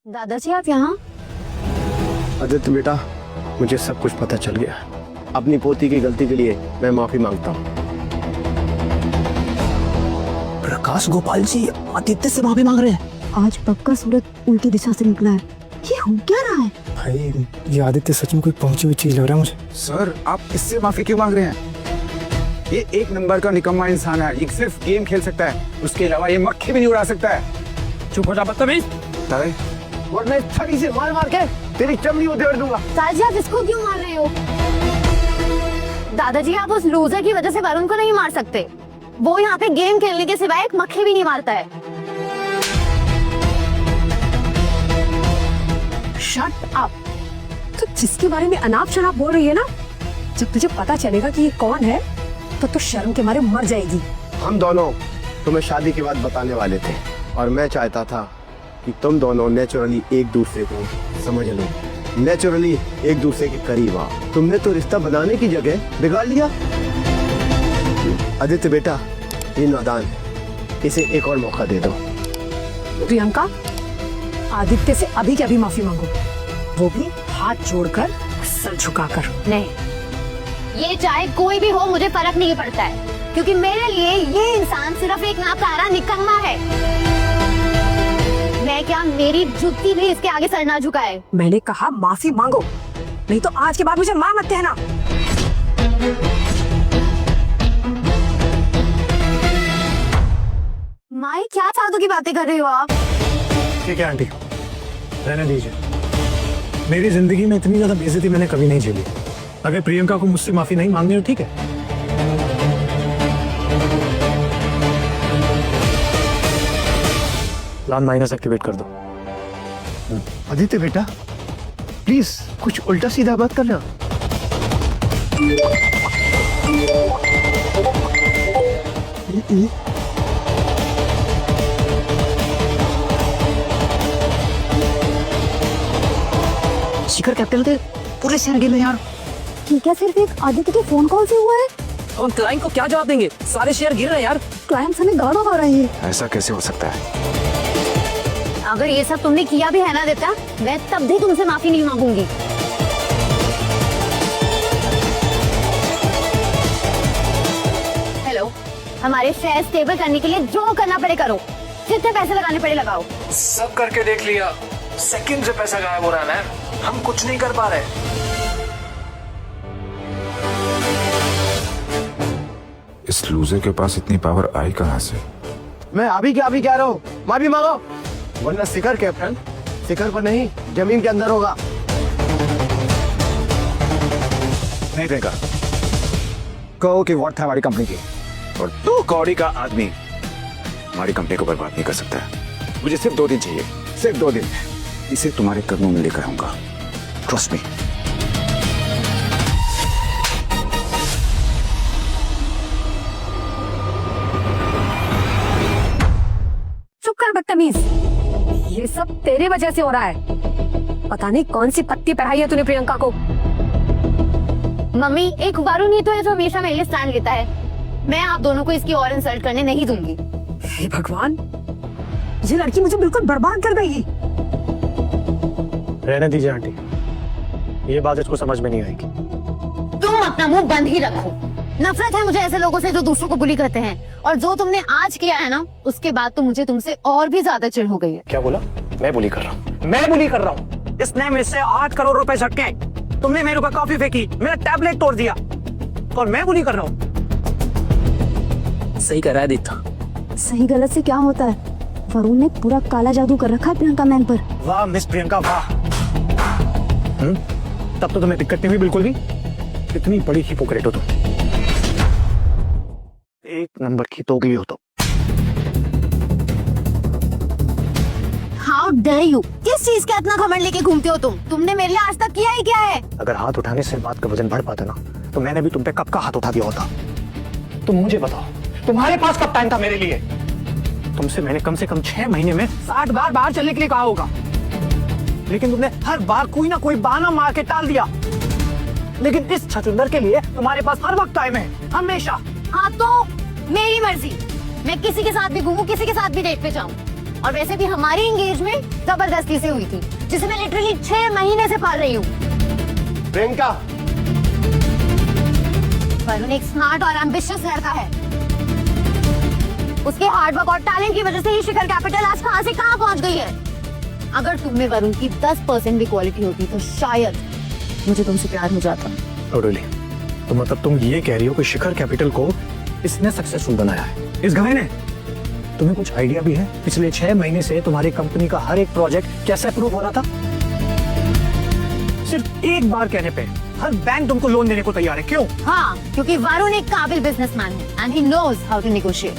दादाजी आप यहाँ? आदित्य बेटा, मुझे सब कुछ पता चल गया। अपनी पोती की गलती के लिए मैं माफी मांगता हूँ। प्रकाश गोपाल जी आदित्य से माफी मांग रहे हैं। आज पक्का सूरज उल्टी दिशा से निकला है। ये हो क्या रहा है? भाई ये आदित्य सच में कोई पहुंची हुई चीज लग रहा है मुझे। सर आप इससे माफी क्यों मांग रहे हैं? ये एक नंबर का निकम्मा इंसान है। ये सिर्फ गेम खेल सकता है, उसके अलावा ये मक्खी भी नहीं उड़ा सकता है। चुप हो जा बदतमीज। वरना इस छड़ी से मार मार के तेरी चमड़ी उधेड़ दूंगा। ताजी आप इसको क्यों मार रहे हो? दादाजी आप उस लूजर की वजह से वरुण को नहीं मार सकते। वो यहाँ पे गेम खेलने के सिवाय एक मक्खी भी नहीं मारता है। Shut up. तो जिसके बारे में अनाप शनाप बोल रही है ना, जब तुझे पता चलेगा कि ये कौन है तो शर्म के मारे मर जाएगी। हम दोनों तुम्हें शादी के बाद बताने वाले थे और मैं चाहता था कि तुम दोनों नेचुरली एक दूसरे को समझ लो, नेचुरली एक दूसरे के करीब आओ। तुमने तो रिश्ता बनाने की जगह बिगाड़ लिया। आदित्य बेटा, ये नादान है, इसे एक और मौका दे दो। प्रियंका, आदित्य से अभी के अभी माफी मांगो, वो भी हाथ जोड़कर, सर झुकाकर। नहीं, ये चाहे कोई भी हो मुझे फर्क नहीं पड़ता है, क्योंकि मेरे लिए ये इंसान सिर्फ एक नाकारा निकम्मा है। मैं क्या, मेरी जुत्ती भी इसके आगे सर ना झुकाए। मैंने कहा माफी मांगो, नहीं तो आज के बाद मुझे मां मत कहना। माई, क्या फालतू की बातें कर रहे हो आप? ठीक है आंटी, रहने दीजिए। मेरी जिंदगी में इतनी ज्यादा बेइज्जती मैंने कभी नहीं झेली। अगर प्रियंका को मुझसे माफी नहीं मांगनी हो, ठीक है। प्लान माइनस एक्टिवेट कर दो। आदित्य बेटा, प्लीज कुछ उल्टा सीधा बात करना। शिखर कैपिटल के पूरे शेयर गिर रहे हैं यार। क्या सिर्फ एक आदित्य के फोन कॉल से हुआ है? और क्लाइंट को क्या जवाब देंगे? सारे शेयर गिर रहे हैं यार। क्लाइंट्स हमें गाना गा रहे हैं। ऐसा कैसे हो सकता है? अगर ये सब तुमने किया भी है ना देता, मैं तब भी तुमसे माफी नहीं मांगूंगी। हेलो, हमारे शेयर स्टेबल करने के लिए जो करना पड़े करो, जितने पैसे लगाने पड़े लगाओ। सब करके देख लिया, सेकंड से पैसा गायब हो रहा है मैम। हम कुछ नहीं कर पा रहे। इस लूजर के पास इतनी पावर आई कहां से? मैं अभी क्या कह रहा हूँ, माफी मांगो, वरना शिखर कैप्टन शिखर पर नहीं जमीन के अंदर होगा। नहीं देगा। कहो कि वॉट था हमारी कंपनी की, और 2 कौड़ी का आदमी हमारी कंपनी को बर्बाद नहीं कर सकता है। मुझे सिर्फ 2 दिन चाहिए, सिर्फ 2 दिन। इसे तुम्हारे कदमों में लेकर आऊंगा, ट्रस्ट मी। चुप कर बदतमीज, ये सब तेरे वजह से हो रहा है। पता नहीं कौन सी पत्ती पढ़ाई है तूने प्रियंका को। मम्मी, एक वरुण ही तो है जो हमेशा मेरे लिए स्टैंड लेता है। मैं आप दोनों को इसकी और इंसल्ट करने नहीं दूंगी। हे भगवान, ये लड़की मुझे बिल्कुल बर्बाद कर देगी। रहने दीजिए आंटी, ये बात इसको समझ में नहीं आएगी। तुम अपना मुंह बंद ही रखो। नफरत है मुझे ऐसे लोगों से जो दूसरों को बुली करते हैं, और जो तुमने आज किया है ना, उसके बाद तो मुझे तुमसे और भी ज्यादा चिढ़ हो गई है। क्या बोला? मैं बुली कर रहा हूँ? मैं बुली कर रहा हूँ? इसने मुझसे 8 करोड़ रुपए झटके। तुमने मेरे ऊपर कॉफी फेंकी, मेरा टैबलेट तोड़ दिया, और मैं बुली कर रहा हूँ? सही कर रहा है आदित्य। सही गलत से क्या होता है? वरुण ने पूरा काला जादू कर रखा है प्रियंका मैम पर। वाह मिस प्रियंका, वाह। तब तो तुम्हें दिक्कत नहीं हुई बिल्कुल भी। इतनी बड़ी हिपोक्रेट हो तुम, एक नंबर की दोगली हो तुम। How dare you! किस चीज का इतना घमंड लेके घूमते हो तुम? तुमने मेरे लिए आज तक किया ही क्या है? अगर हाथ उठाने से बात का वजन बढ़ पाता ना, तो मैंने भी तुम पे कब का हाथ उठा दिया होता। तुम मुझे बताओ, तुम्हारे पास कब टाइम था मेरे लिए? तुमसे मैंने कम से कम 6 महीने में 60 बार बाहर चलने के लिए कहा होगा, लेकिन तुमने हर बार कोई ना कोई बहाना मार के टाल दिया। लेकिन इस छछूंदर के लिए तुम्हारे पास हर वक्त टाइम है, हमेशा। हाँ तो मेरी मर्जी, मैं किसी के साथ भी घूमूं, किसी के साथ भी डेट पे जाऊं। और वैसे भी हमारी एंगेजमेंट जबरदस्ती से हुई थी, जिसे मैं लिटरली 6 महीने से पाल रही हूँ। प्रियंका, वरुण एक स्मार्ट और एम्बिशियस लड़का है। उसके हार्डवर्क और टैलेंट की वजह से ही शिखर कैपिटल आज कहां से कहां पहुंच गई है। अगर तुम में वरुण की 10% भी क्वालिटी होती तो शायद मुझे तुमसे प्यार हो जाता। रियली? तो मतलब तुम ये कह रही हो कि शिखर कैपिटल को इसने सक्सेसफुल बनाया है, इस गधे ने? तुम्हें कुछ आइडिया भी है पिछले 6 महीने से तुम्हारी कंपनी का हर एक प्रोजेक्ट कैसे अप्रूव हो रहा था? सिर्फ एक बार कहने पे हर बैंक तुमको लोन देने को तैयार है, क्यों? हाँ, क्योंकि वरुण एक काबिल बिजनेसमैन है and he knows how to negotiate.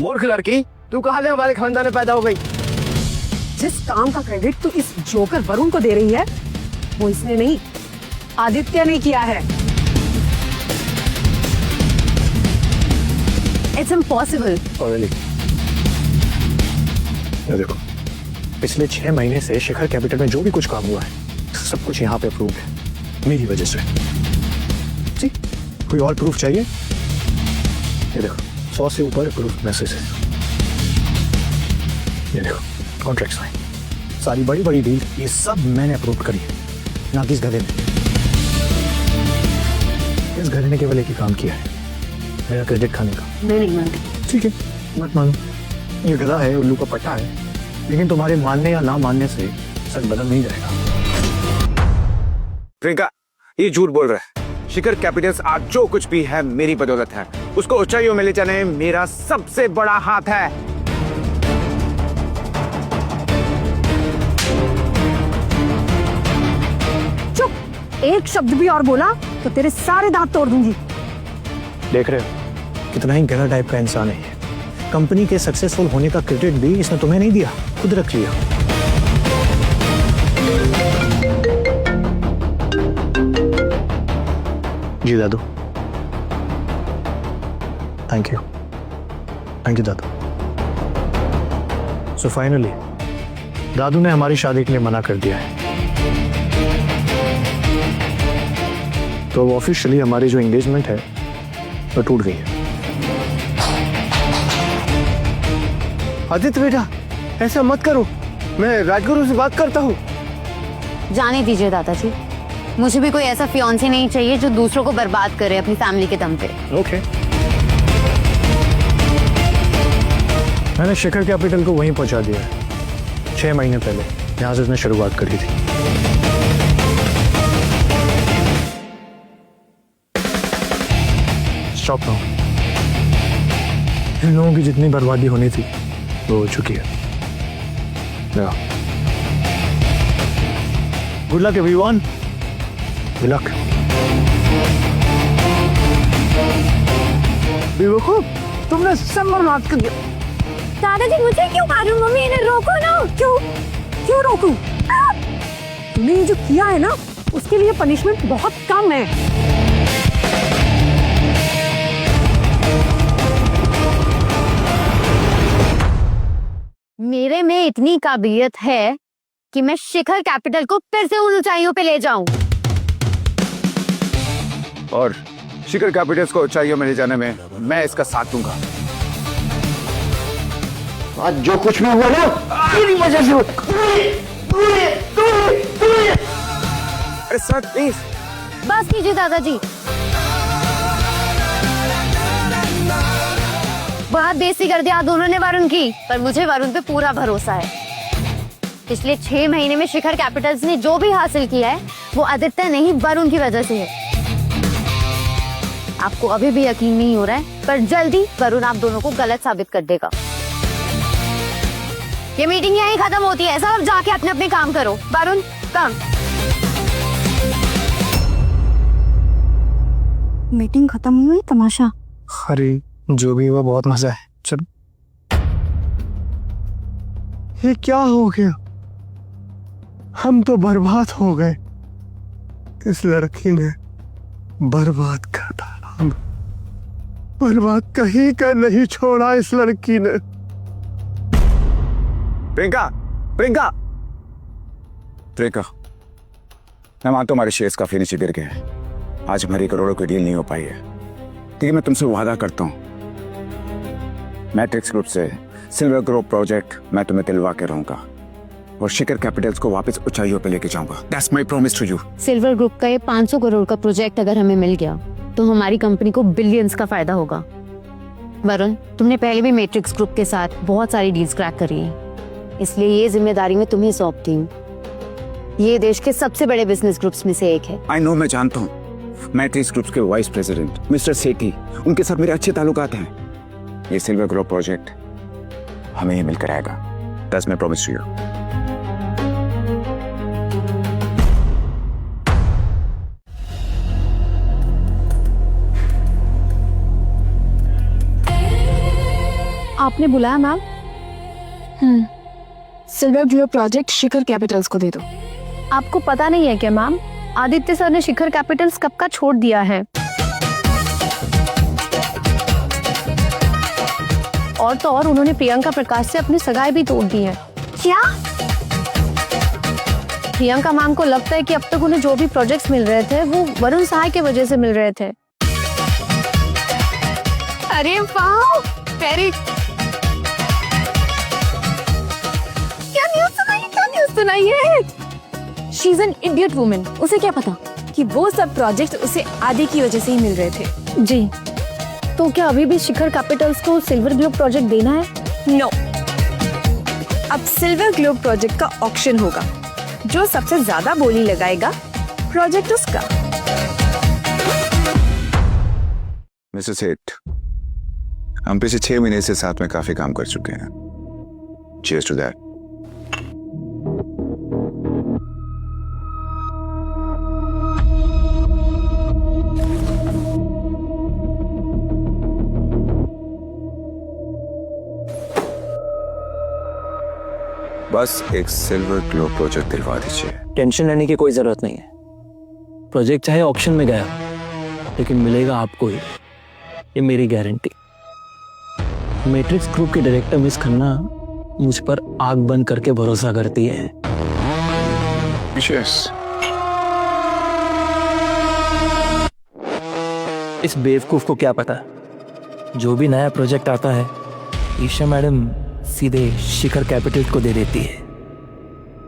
मूर्ख लड़की, तू कहाँ से हमारे खानदान में पैदा हो गई? जिस काम का क्रेडिट तू इस जोकर वरुण को दे रही है वो इसने नहीं, आदित्य ने किया है। It's impossible. Really? ये देखो, पिछले 6 महीने से शिखर कैपिटल में जो भी कुछ काम हुआ है सब कुछ यहाँ पे अप्रूव है मेरी वजह से। जी, कोई और प्रूफ चाहिए? ये देखो, 100 से ऊपर प्रूफ मैसेज है। ये देखो, कॉन्ट्रैक्ट साइन, सारी बड़ी बड़ी डील, ये सब मैंने अप्रूव करी है, ना कि इस गधे ने। इस गधे ने केवल एक ही काम किया है, मेरा क्रेडिट खाने का। मैं नहीं मानती। ठीक है, मत मानो, ये गधा है, उल्लू का पट्टा है, लेकिन तुम्हारे मानने या ना मानने से सच बदल नहीं जाएगा। प्रियंका, ये झूठ बोल रहा है। शिखर कैपिटल्स आज जो कुछ भी है मेरी बदौलत है। उसको ऊंचाइयों में ले जाने में मेरा सबसे बड़ा हाथ है। चुप, एक शब्द भी और बोला तो तेरे सारे दांत तोड़ दूंगी। देख रहे हो कितना ही गधा टाइप का इंसान है ये। कंपनी के सक्सेसफुल होने का क्रेडिट भी इसने तुम्हें नहीं दिया, खुद रख लिया। जी दादू, थैंक यू दादू। सो फाइनली दादू ने हमारी शादी के लिए मना कर दिया है, तो ऑफिशियली हमारी जो एंगेजमेंट है वो टूट गई है। आदित्य बेटा, ऐसा मत करो, मैं राजगुरु से बात करता हूँ। जाने दीजिए दादाजी, मुझे भी कोई ऐसा फियांसे नहीं चाहिए जो दूसरों को बर्बाद करे अपनी फैमिली के दम पे। ओके, मैंने शिखर कैपिटल को वहीं पहुंचा दिया है 6 महीने पहले, जहां से उसने शुरुआत करी थी। Stop now. इन लोगों की जितनी बर्बादी होनी थी वो हो चुकी है। Good luck everyone, good luck. बेवकूफ, तुमने सब बर्बाद कर दिया। दादाजी मुझे क्यों मारूं? मम्मी इन्हें रोको ना। क्यों रोकूं? तूने ये जो किया है ना उसके लिए पनिशमेंट बहुत कम है। मेरे में इतनी काबिलियत है कि मैं शिखर कैपिटल को फिर से उन ऊंचाइयों पे ले जाऊं। और शिखर कैपिटल्स को ऊंचाइयों में ले जाने में मैं इसका साथ दूंगा। आज जो कुछ भी हुआ ना तेरी वजह से अरे सर प्लीज। बस कीजिए दादाजी, बहुत बेइज्जती कर दिया दोनों ने वरुण की, पर मुझे वरुण पे पूरा भरोसा है। पिछले 6 महीने में शिखर कैपिटल्स ने जो भी हासिल किया है वो आदित्य नहीं वरुण की वजह से है। आपको अभी भी यकीन नहीं हो रहा है, पर जल्दी वरुण आप दोनों को गलत साबित कर देगा। ये मीटिंग यहीं खत्म होती है, सब जाके अपने अपने काम करो। वरुण कम। मीटिंग खत्म हुई, तमाशा। अरे जो भी हुआ बहुत मजा है, चल। ये क्या हो गया? हम तो बर्बाद हो गए। इस लड़की ने बर्बाद कर डाला। हम बर्बाद कहीं का नहीं छोड़ा इस लड़की ने। प्रियंका, प्रियंका, प्रियंका, मैं मानता हूं हमारे शेयर्स काफी नीचे गिर गए हैं। आज हमारी करोड़ों की डील नहीं हो पाई है, लेकिन मैं तुमसे वादा करता हूं, मैट्रिक्स ग्रुप से सिल्वर ग्रुप प्रोजेक्ट मैं तुम्हें दिलवा के रहूंगा और शिखर कैपिटल्स को वापस ऊंचाइयों पे लेके जाऊंगा। That's my promise to you. Silver group का ये 500 करोड़ का प्रोजेक्ट अगर हमें मिल गया तो हमारी कंपनी को बिलियंस का फायदा होगा। वरुण, तुमने पहले भी मैट्रिक्स ग्रुप के साथ बहुत सारी डील्स क्रैक करी हैं, इसलिए ये जिम्मेदारी मैं तुम्हें सौंपती हूँ। ये देश के सबसे बड़े बिजनेस ग्रुप्स में से एक है। आई नो, मैं जानता हूँ। मैट्रिक्स ग्रुप्स के वाइस प्रेसिडेंट मिस्टर सेठी, उनके साथ मेरे अच्छे ताल्लुकात हैं। ये सिल्वर ग्लोब प्रोजेक्ट हमें ही मिलकर आएगा। That's my promise to you. आपने बुलाया ma'am? Silver Globe Project Shikhar Capitals को दे दो। आपको पता नहीं है क्या मैम, आदित्य सर ने शिखर कैपिटल्स कब का छोड़ दिया है। और तो और उन्होंने प्रियंका प्रकाश से अपनी सगाई भी तोड़ दी है। क्या? प्रियंका मैम को लगता है कि अब तक उन्हें जो भी प्रोजेक्ट्स मिल रहे थे वो वरुण सहाय की वजह से मिल रहे थे। अरे वाह, वेरी सुनाइए। She is an idiot woman. उसे क्या पता कि वो सब प्रोजेक्ट उसे आदि की वजह से ही मिल रहे थे। जी, तो क्या अभी भी शिखर कैपिटल्स को सिल्वर ग्लोब प्रोजेक्ट देना है? नो, अब सिल्वर ग्लोब प्रोजेक्ट का ऑक्शन होगा। जो सबसे ज्यादा बोली लगाएगा प्रोजेक्ट उसका। मिस्टर सेठ, हम पिछले 6 महीने से साथ में काफी काम कर चुके हैं। Cheers to that. बस एक सिल्वर ग्लोब प्रोजेक्ट दिलवा दीजिए। टेंशन लेने की कोई जरूरत नहीं है। प्रोजेक्ट चाहे ऑक्शन में गया लेकिन मिलेगा आपको ही, ये मेरी गारंटी। मैट्रिक्स ग्रुप के डायरेक्टर मिस खन्ना मुझ पर आग बंद करके भरोसा करती है। इस बेवकूफ को क्या पता, जो भी नया प्रोजेक्ट आता है ईशा मैडम सीधे शिखर कैपिटल को दे देती है।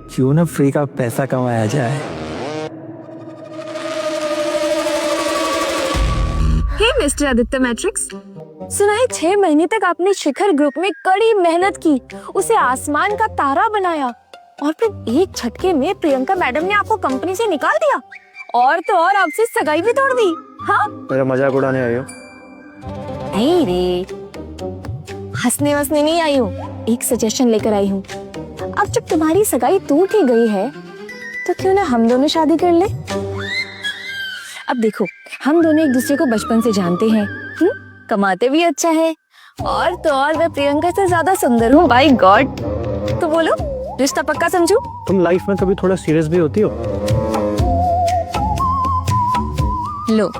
क्यों ना फ्री का पैसा कमाया जाए। हे मिस्टर आदित्य मैट्रिक्स, सुना है 6 महीने तक आपने शिखर ग्रुप में कड़ी मेहनत की, उसे आसमान का तारा बनाया और फिर एक झटके में प्रियंका मैडम ने आपको कंपनी से निकाल दिया और तो और आपसे सगाई भी तोड़ दी। हाँ, मेरा मजाक उड़ाने आई हो? नहीं रे, हंसने वसने नहीं आई हूँ, एक सजेशन लेकर आई हूँ। अब जब तुम्हारी सगाई टूट ही गई है तो क्यों ना हम दोनों शादी कर ले। अब देखो, हम दोनों एक दूसरे को बचपन से जानते हैं, कमाते भी अच्छा है और तो और मैं प्रियंका से ज्यादा सुंदर हूँ। बाय गॉड, तो बोलो रिश्ता पक्का समझू? तुम लाइफ में कभी थोड़ा सीरियस भी होती हो? लो,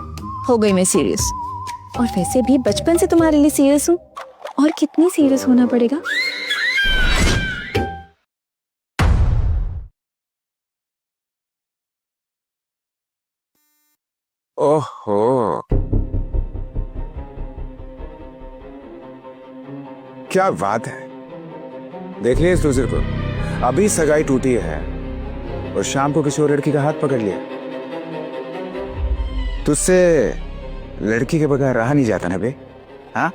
हो गई मैं सीरियस। और वैसे भी बचपन से तुम्हारे लिए सीरियस हूँ, और कितनी सीरियस होना पड़ेगा। ओहो, क्या बात है। देख लिया इस लूजर को, अभी सगाई टूटी है और शाम को किसी और लड़की का हाथ पकड़ लिया। तुझसे लड़की के बगैर रहा नहीं जाता ना बे। हाँ,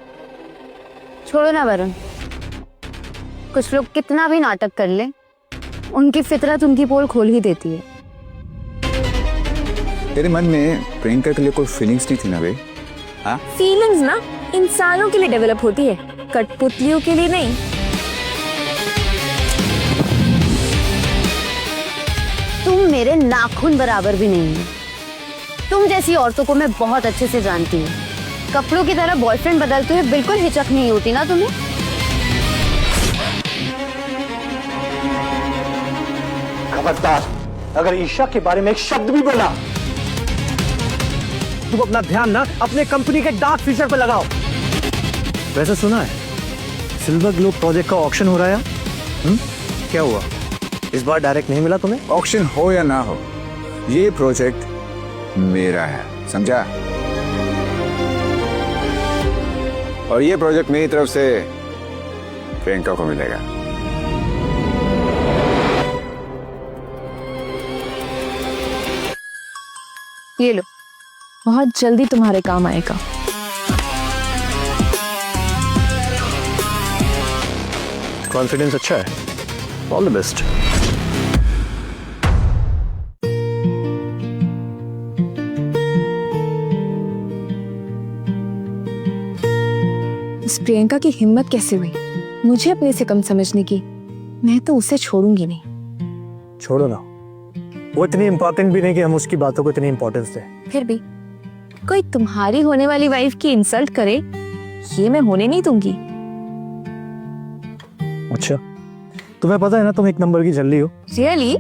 छोड़ो ना वरुण, कुछ लोग कितना भी नाटक कर ले, उनकी फितरत उनकी पोल खोल ही देती है। तेरे मन में प्रियंका के लिए कोई फीलिंग्स नहीं थी ना बे? हाँ, फीलिंग्स ना इंसानों के लिए डेवलप होती है, कठपुतलियों के लिए नहीं। तुम मेरे नाखून बराबर भी नहीं हो। तुम जैसी औरतों को मैं बहुत अच्छे से जानती हूँ। कपड़ों की तरह बॉयफ्रेंड बदलते हुए बिल्कुल हिचक नहीं होती ना तुम्हें? खबरदार, अगर ईशा के बारे में एक शब्द भी बोला, तुम अपना ध्यान ना अपने कंपनी के डार्क फ्यूचर पर लगाओ। वैसे सुना है सिल्वर ग्लोब प्रोजेक्ट का ऑक्शन हो रहा है? क्या हुआ, इस बार डायरेक्ट नहीं मिला तुम्हें? ऑक्शन हो या ना हो, ये प्रोजेक्ट मेरा है, समझा? और ये प्रोजेक्ट मेरी तरफ से प्रियंका को मिलेगा। ये लो, बहुत जल्दी तुम्हारे काम आएगा। कॉन्फिडेंस अच्छा है, ऑल द बेस्ट। उस प्रियंका की हिम्मत कैसे हुई मुझे अपने से कम समझने की? मैं तो उसे छोड़ूंगी नहीं। छोड़ो ना, वो इतनी इंपॉर्टेंट भी नहीं कि हम उसकी बातों को इतनी इंपॉर्टेंस दें। फिर भी कोई तुम्हारी होने वाली वाइफ की इंसल्ट करे, ये मैं होने नहीं दूंगी। अच्छा, तुम्हें पता है ना तुम एक नंबर की झल्ली हो। रियली?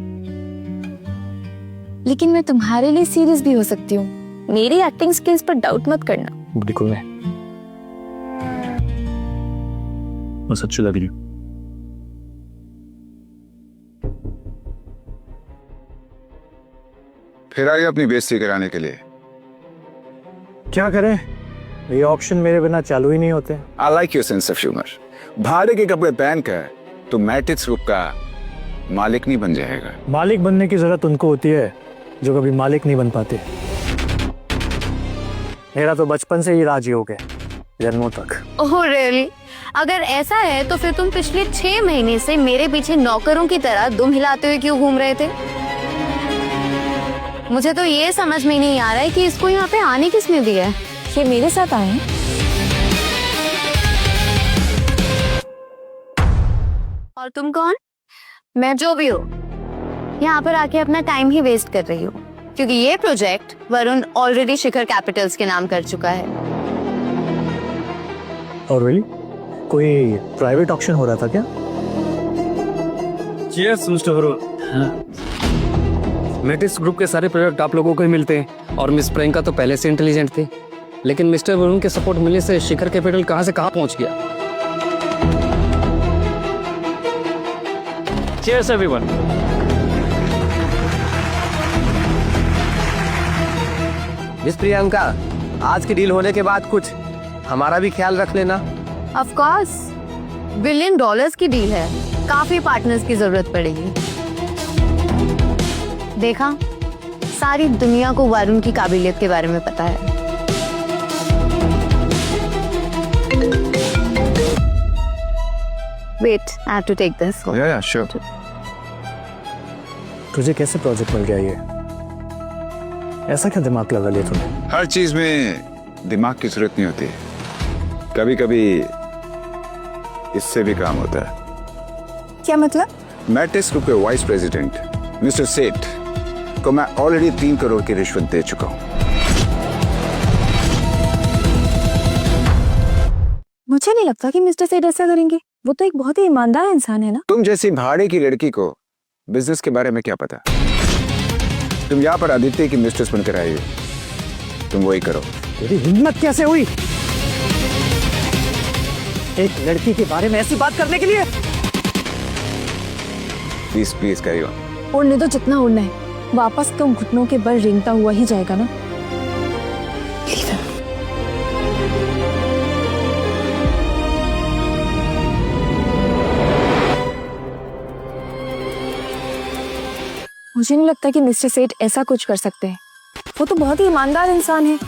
लेकिन मैं तुम्हारे लिए सीरियस भी हो सकती हूँ। मेरी एक्टिंग स्किल्स पर डाउट मत करना। बिल्कुल नहीं, बस अच्छी लग रही हूँ। फिर आई अपनी बेइज्जती कराने के लिए। क्या करें, ये ऑप्शन मेरे बिना चालू ही नहीं होते। I like your sense of humour. भाड़े के कपड़े पहनकर तुम मैट्रिक्स ग्रुप का मालिक नहीं बन जाएगा। मालिक बनने की जरूरत उनको होती है जो कभी मालिक नहीं बन पाते। मेरा तो बचपन से ही राजी हो गया, जन्मों तक। Oh really? अगर ऐसा है तो फिर तुम पिछले 6 महीने से मेरे पीछे नौकरों की तरह दुम हिलाते हुए क्यों घूम रहे थे? मुझे तो ये समझ में नहीं आ रहा है कि इसको यहाँ पे आने किसने दिया है। ये मेरे साथ आए हैं। और तुम कौन? मैं जो भी हो, यहाँ पर आके अपना टाइम ही वेस्ट कर रही हो, क्योंकि ये प्रोजेक्ट वरुण ऑलरेडी शिखर कैपिटल्स के नाम कर चुका है। और रियली कोई प्राइवेट ऑक्शन हो रहा था क्या? Cheers mister Varun. Matrix group के सारे प्रोडक्ट आप लोगों को ही मिलते हैं और मिस प्रियंका तो पहले से इंटेलिजेंट थे, लेकिन मिस्टर वरुण के सपोर्ट मिलने से शिखर कैपिटल कहां से कहां पहुंच गया। Cheers everyone. मिस प्रियंका, आज की डील होने के बाद कुछ हमारा भी ख्याल रख लेना। ऑफ कोर्स, $1 बिलियन की डील है, काफी पार्टनर्स की जरूरत पड़ेगी। देखा, सारी दुनिया को वरुण की काबिलियत के बारे में पता है। Wait, I have to take this. Yeah sure. तुझे कैसे प्रोजेक्ट मिल गया ये? ऐसा क्या दिमाग लगा लिया तूने? हर चीज में दिमाग की जरूरत नहीं होती, कभी कभी इससे भी काम होता है। क्या मतलब? मैट्रिक्स ग्रुप के वाइस प्रेसिडेंट मिस्टर सेठ को मैं ऑलरेडी 3 करोड़ की रिश्वत दे चुका हूं। मुझे नहीं लगता कि मिस्टर सेठ ऐसा करेंगे। वो तो एक बहुत ही ईमानदार इंसान है ना। तुम जैसी भाड़े की लड़की को बिजनेस के बारे में क्या पता? तुम यहाँ पर आदित्य की मिस्ट्रेस बनकर आई हो, तुम वही करो। तेरी हिम्मत कैसे हुई एक लड़की के बारे में ऐसी बात करने के लिए? Please please carry on. उड़ने तो जितना उड़ना है, वापस तो घुटनों के बल रेंगता हुआ ही जाएगा ना। मुझे नहीं लगता कि मिस्टर सेठ ऐसा कुछ कर सकते हैं। वो तो बहुत ही ईमानदार इंसान है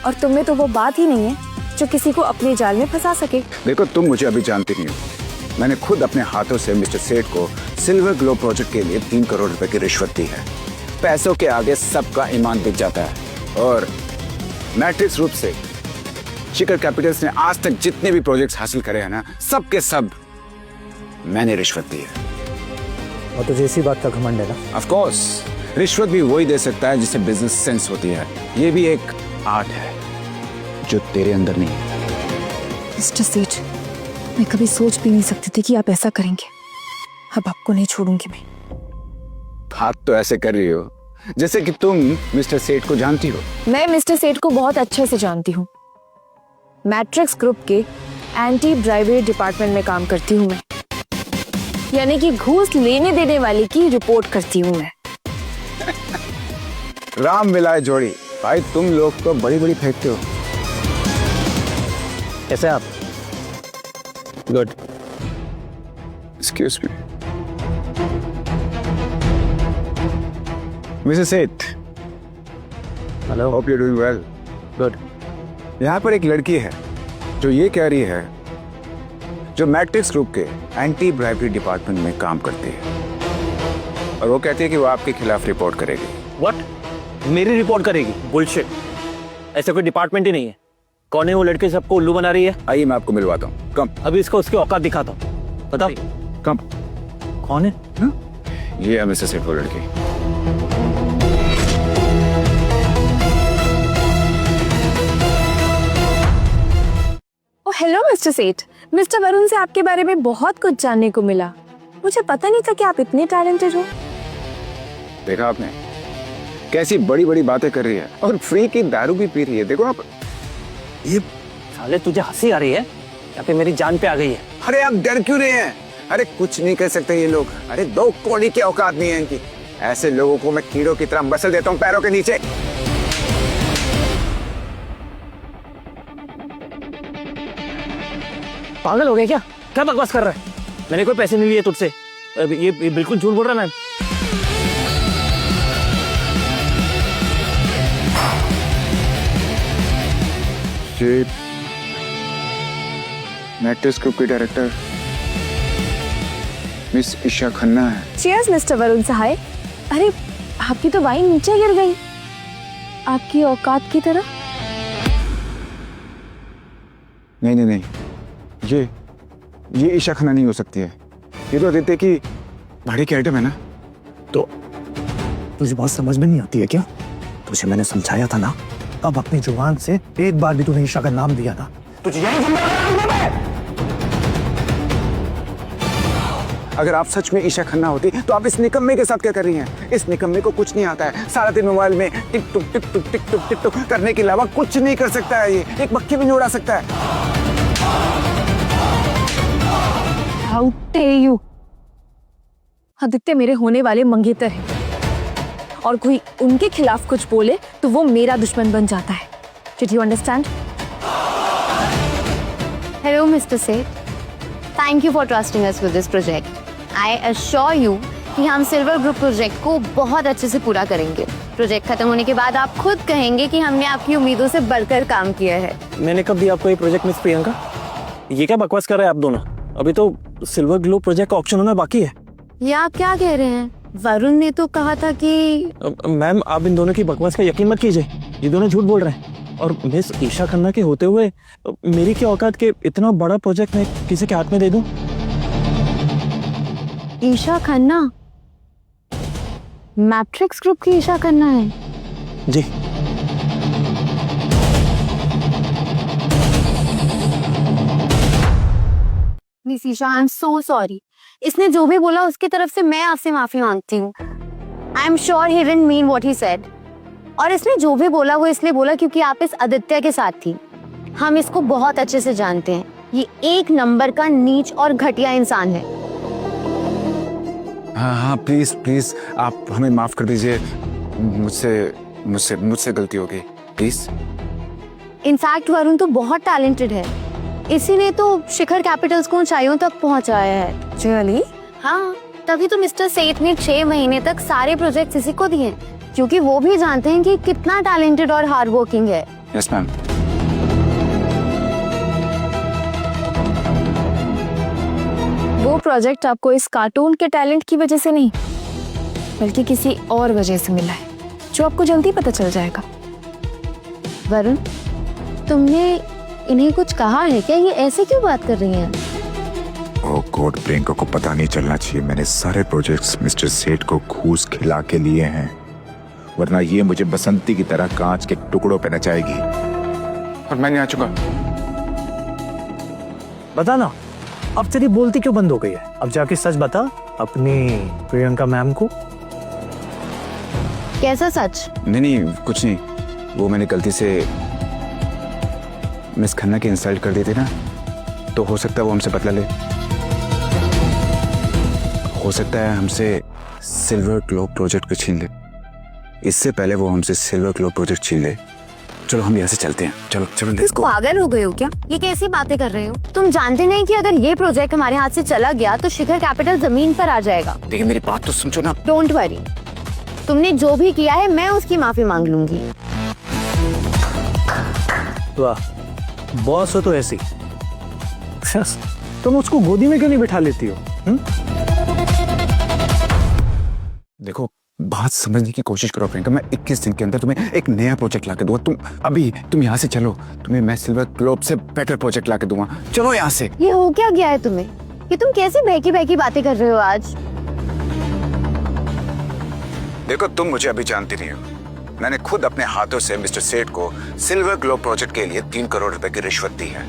और तुम में तो वो बात ही नहीं है जो किसी को अपने जाल में फंसा सके। देखो, तुम मुझे अभी जानती नहीं हो। मैंने खुद अपने हाथों से मिस्टर सेठ को सिल्वर ग्लोब प्रोजेक्ट के लिए 3 करोड़ रुपए की रिश्वत दी है। पैसों के आगे सबका ईमान बिक जाता है। और मैट्रिक्स ग्रुप से शिखर कैपिटल्स ने आज तक जितने भी प्रोजेक्ट्स हासिल करे हैं ना, सब के सब मैंने रिश्वत दी है। और तुझे इसी बात का घमंड है ना? ऑफ कोर्स, रिश्वत भी वही दे सकता है जिसे बिजनेस सेंस होती है। ये भी एक आर्ट है जो तेरे अंदर नहीं है। मिस्टर सेठ, मैं कभी सोच भी नहीं सकती थी कि आप ऐसा करेंगे। अब आपको नहीं छोड़ूंगी मैं। बात तो ऐसे कर रही हो जैसे कि तुम मिस्टर सेठ को जानती हो। मैं मिस्टर सेठ को बहुत अच्छे से जानती हूँ। मैट्रिक्स ग्रुप के एंटी ब्राइबरी डिपार्टमेंट में काम करती हूँ मैं, यानी कि घूस लेने देने वाले की रिपोर्ट करती हूँ मैं। राम मिलाए जोड़ी। भाई, तुम लोग तो बड़ी बड़ी फेंकते हो। कैसे आप? गुड। एक्सक्यूज मी मिसेस सेठ। Hello. Hope you doing well. Good. यहाँ पर एक लड़की है जो ये कह रही है जो मैट्रिक्स ग्रुप के एंटी ब्राइबरी डिपार्टमेंट में काम करती है, और वो कहती है कि वो आपके खिलाफ रिपोर्ट करेगी। व्हाट? मेरी रिपोर्ट करेगी? बुलशिट। ऐसा कोई डिपार्टमेंट ही नहीं है। कौन है वो लड़के सबको उल्लू बना रही है? आइए मैं आपको मिलवाता हूँ। कम। अभी इसको उसकी औकात दिखाता हूँ। बताओ कम। कौन है? ये है मिस्टर सेठ वो लड़की। ओह हेलो मिस्टर सेठ, मिस्टर वरुण से आपके बारे में बहुत कुछ जानने को मिला। मुझे पता नहीं था कि आप इतने टैलेंटेड हो। देखा आपने कैसी बड़ी बड़ी बातें कर रही है और फ्री की दारू भी पी रही है। देखो आप। ये साले तुझे हंसी आ रही है या फिर मेरी जान पे आ गई है? अरे आप डर क्यों रहे हैं? अरे कुछ नहीं कर सकते ये लोग। अरे 2 कौड़ी की औकात नहीं है इनकी। ऐसे लोगों को मैं कीड़ों की तरह मसल देता हूँ पैरों के नीचे। पागल हो गए क्या? क्या बकवास कर रहा है? मैंने कोई पैसे नहीं लिए तुझसे। ये बिल्कुल झूठ बोल रहा है। ये मैट्रिक्स ग्रुप की डायरेक्टर मिस ईशा खन्ना है। चीयर्स मिस्टर वरुण सहाय। अरे आपकी तो वाइन नीचे गिर गई, आपकी औकात की तरह। नहीं नहीं नहीं, ये ईशा खन्ना नहीं हो सकती है। ये तो आदित्य की भाड़ी की आइटम है ना। तो तुझे बहुत समझ में नहीं आती है क्या? तुझे मैंने समझाया था ना, अब अपनी जुबान से एक बार भी तूने ईशा का नाम दिया ना, तुझे यही अगर आप सच में ईशा खन्ना होती तो आप इस निकम्मे के साथ क्या कर रही हैं? इस निकम्मे को कुछ नहीं आता है। सारा दिन मोबाइल में टिक टुक टिक टुक टिक टुक टिक टुक करने के अलावा कुछ नहीं कर सकता है। ये एक मक्खी भी नहीं उड़ा सकता है। How dare you? आदित्य मेरे होने वाले मंगेतर हैं और कोई उनके खिलाफ कुछ बोले तो वो मेरा दुश्मन बन जाता है। Did you understand? Hello, Mr. Seth. Thank you for trusting us with this project. I assure you कि हम सिल्वर ग्रुप प्रोजेक्ट को बहुत अच्छे से पूरा करेंगे। प्रोजेक्ट खत्म होने के बाद आप खुद कहेंगे कि हमने आपकी उम्मीदों से बढ़कर काम किया है। मैंने कब दिया आपको ये प्रोजेक्ट मिस प्रियंका? ये क्या बकवास कर रहे हैं आप दोनों? अभी तो सिल्वर ग्लो प्रोजेक्ट का ऑक्शन होना बाकी है। ये आप क्या कह रहे हैं? वरुण ने तो कहा था कि मैम आप इन दोनों की बकवास का यकीन मत कीजिए। ये दोनों झूठ बोल रहे हैं। और मिस ईशा खन्ना के होते हुए मेरी क्या औकात के इतना बड़ा प्रोजेक्ट मैं किसी के हाथ में दे दूं? ईशा खन्ना मैट्रिक्स ग्रुप की ईशा खन्ना है? जी। Miss Isha, I am so sorry. इसने जो भी बोला उसकी तरफ से मैं आपसे माफी मांगती हूँ। I am sure he didn't mean what he said. और इसने जो भी बोला वो इसलिए बोला क्योंकि आप इस आदित्य के साथ थी। हम इसको बहुत अच्छे से जानते हैं। ये एक नंबर का नीच और घटिया इंसान है। हाँ हाँ प्लीज प्लीज आप हमें माफ कर दीजिए। मुझसे गलती हो गई, प्लीज। इनफैक्ट वरुण तो बहुत टैलेंटेड है। इसी ने तो शिखर कैपिटल्स को ऊंचाइयों तक पहुंचाया है। Really? हाँ, तभी तो मिस्टर सेठ ने 6 महीने तक सारे प्रोजेक्ट इसी को दिए, क्योंकि वो भी जानते हैं कि कितना टैलेंटेड और हार्ड वर्किंग है। Yes ma'am. वो प्रोजेक्ट आपको इस कार्टून के टैलेंट की वजह से नहीं बल्कि किसी और वजह से मिला है, जो आपको जल्दी पता चल जाएगा। वरुण, तुमने इन्हें कुछ कहा है क्या? ये ऐसे क्यों बात कर रही हैं? ओह गॉड, प्रियंका को पता नहीं चलना चाहिए। मैंने सारे प्रोजेक्ट्स मिस्टर सेठ को घूस खिला के लिए हैं, वरना ये मुझे बसंती की तरह कांच के टुकड़ों पे नचाएगी। और मैं नहीं आ चुका। बता ना, अब तेरी बोलती क्यों बंद हो गई है? अब जाके सच बता अपनी प्रियंका मैम को। कैसा सच? नहीं कुछ नहीं। वो मैंने गलती से मिस खन्ना की इंसल्ट कर दी थी ना, तो हो सकता है वो हमसे बदला ले। हो सकता है हमसे सिल्वर ग्लोब प्रोजेक्ट को छीन ले। इससे पहले वो हमसे सिल्वर ग्लोब प्रोजेक्ट छीन ले। चलो हम यहाँ से चलते हैं। चलो चलो। इसको पागल हो गए हो क्या? ये कैसी बातें कर रहे हो? तुम जानते नहीं कि अगर ये प्रोजेक्ट हमारे हाथ से चला गया तो शिखर कैपिटल जमीन पर आ जाएगा। देखिए मेरी बात तो समझो ना। डोंट वरी, तुमने जो भी किया है मैं उसकी माफी मांग लूंगी। वाह, बॉस हो तो ऐसी। तुम उसको गोदी में क्यों नहीं बिठा लेती हो? देखो, बात समझने की कोशिश करो प्रियंका। मैं 21 दिन के अंदर तुम्हें एक नया प्रोजेक्ट ला के दूंगा। तुम यहाँ से चलो, तुम्हें मैं सिल्वर ग्लोब से बेटर प्रोजेक्ट ला के दूंगा। चलो यहाँ से। ये हो क्या गया है तुम्हें? ये तुम कैसी बहकी बहकी बातें कर रहे हो आज? देखो, तुम मुझे अभी जानती नहीं हो। मैंने खुद अपने हाथों से मिस्टर सेठ को सिल्वर ग्लोब प्रोजेक्ट के लिए 3 करोड़ रुपए की रिश्वत दी है।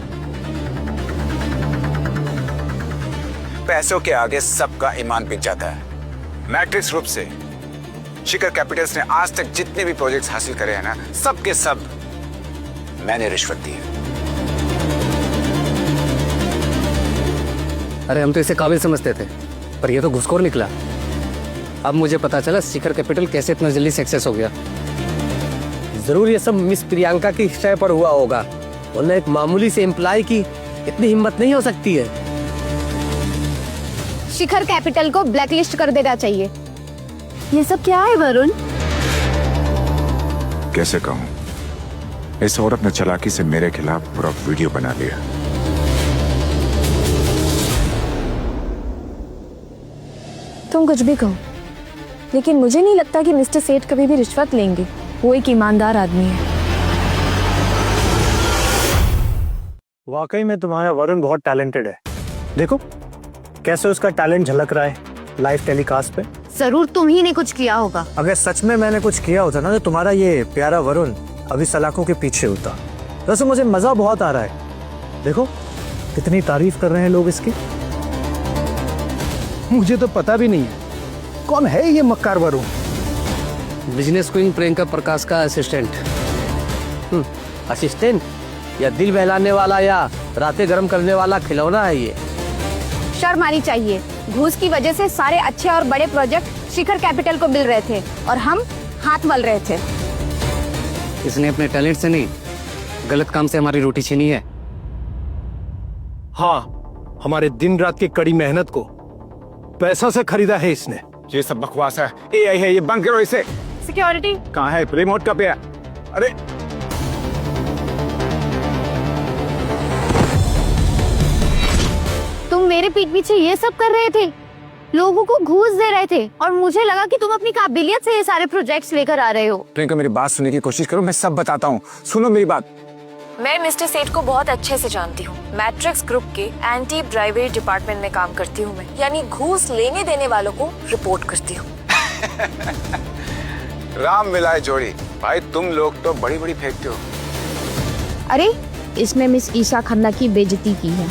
पैसों के आगे सबका ईमान बिक जाता है। मैट्रिक्स ग्रुप से शिखर कैपिटल्स ने आज तक जितने भी प्रोजेक्ट्स हासिल करे हैं ना, सब के सब मैंने रिश्वत दी है। अरे हम तो इसे काबिल समझते थे, पर ये तो घुसखोर निकला। अब मुझे पता चला शिखर कैपिटल कैसे इतना जल्दी सक्सेस हो गया। जरूर ये सब मिस प्रियंका की शय पर हुआ होगा, वरना एक मामूली से एम्प्लॉय की इतनी हिम्मत नहीं हो सकती है। शिखर कैपिटल को ब्लैकलिस्ट कर देना चाहिए। ये सब क्या है वरुण? कैसे कहूं, इस औरत ने चालाकी से मेरे खिलाफ पूरा वीडियो बना लिया। तुम कुछ भी कहो, लेकिन मुझे नहीं लगता कि मिस्टर सेठ कभी भी रिश्वत लेंगे। वो एक ईमानदार आदमी है। वाकई में तुम्हारा वरुण बहुत टैलेंटेड है। देखो कैसे उसका टैलेंट झलक रहा है लाइव टेलीकास्ट पे। जरूर तुम ही ने कुछ किया होगा। अगर सच में मैंने कुछ किया होता ना, तो तुम्हारा ये प्यारा वरुण अभी सलाखों के पीछे होता। वैसे मुझे मजा बहुत आ रहा है। देखो कितनी तारीफ कर रहे हैं लोग इसकी। मुझे तो पता भी नहीं है कौन है ये मक्कार वरुण। बिजनेस क्वीन प्रियंका प्रकाश का असिस्टेंट। असिस्टेंट या दिल बहलाने वाला या रातें गर्म करने वाला खिलौना है ये। शर्म आनी चाहिए। घूस की वजह से सारे अच्छे और बड़े प्रोजेक्ट शिखर कैपिटल को मिल रहे थे और हम हाथ मल रहे थे। इसने अपने टैलेंट से नहीं, गलत काम से हमारी रोटी छीनी है। हाँ, हमारे दिन रात की कड़ी मेहनत को पैसा से खरीदा है इसने। ये सब बकवास है। AI है, ये बंद करो इसे। सिक्योरिटी कहाँ है रिमोट का पे? अरे तुम मेरे पीठ पीछे ये सब कर रहे थे, लोगों को घूस दे रहे थे, और मुझे लगा कि तुम अपनी काबिलियत से ये सारे प्रोजेक्ट्स लेकर आ रहे हो। प्रियंका, मेरी बात सुनने की कोशिश करो, मैं सब बताता हूँ। सुनो मेरी बात। मैं मिस्टर सेठ को बहुत अच्छे से जानती हूँ। मैट्रिक्स ग्रुप के एंटी ब्राइबरी डिपार्टमेंट में काम करती हूँ मैं, यानी घूस लेने देने वालों को रिपोर्ट करती हूँ। राम मिलाए जोड़ी। भाई तुम लोग तो बड़ी बड़ी फेंकते हो। अरे इसमें मिस ईशा खन्ना की बेइज्जती की है।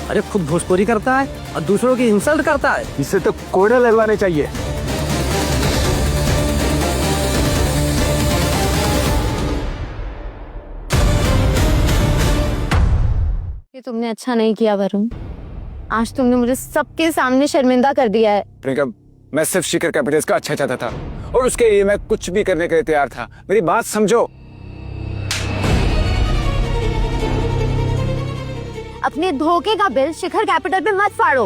अरे खुद घूसखोरी करता है और दूसरों की इंसल्ट करता है। इसे तो कोड़े लगवाने चाहिए। ये तुमने अच्छा नहीं किया वरुण। आज तुमने मुझे सबके सामने शर्मिंदा कर दिया है। प्रियंका, मैं सिर्फ शिखर कैपिटल्स का अच्छा चाहता था और उसके लिए मैं कुछ भी करने के लिए तैयार था। मेरी बात समझो। अपने धोखे का बिल शिखर कैपिटल पे मत फाड़ो।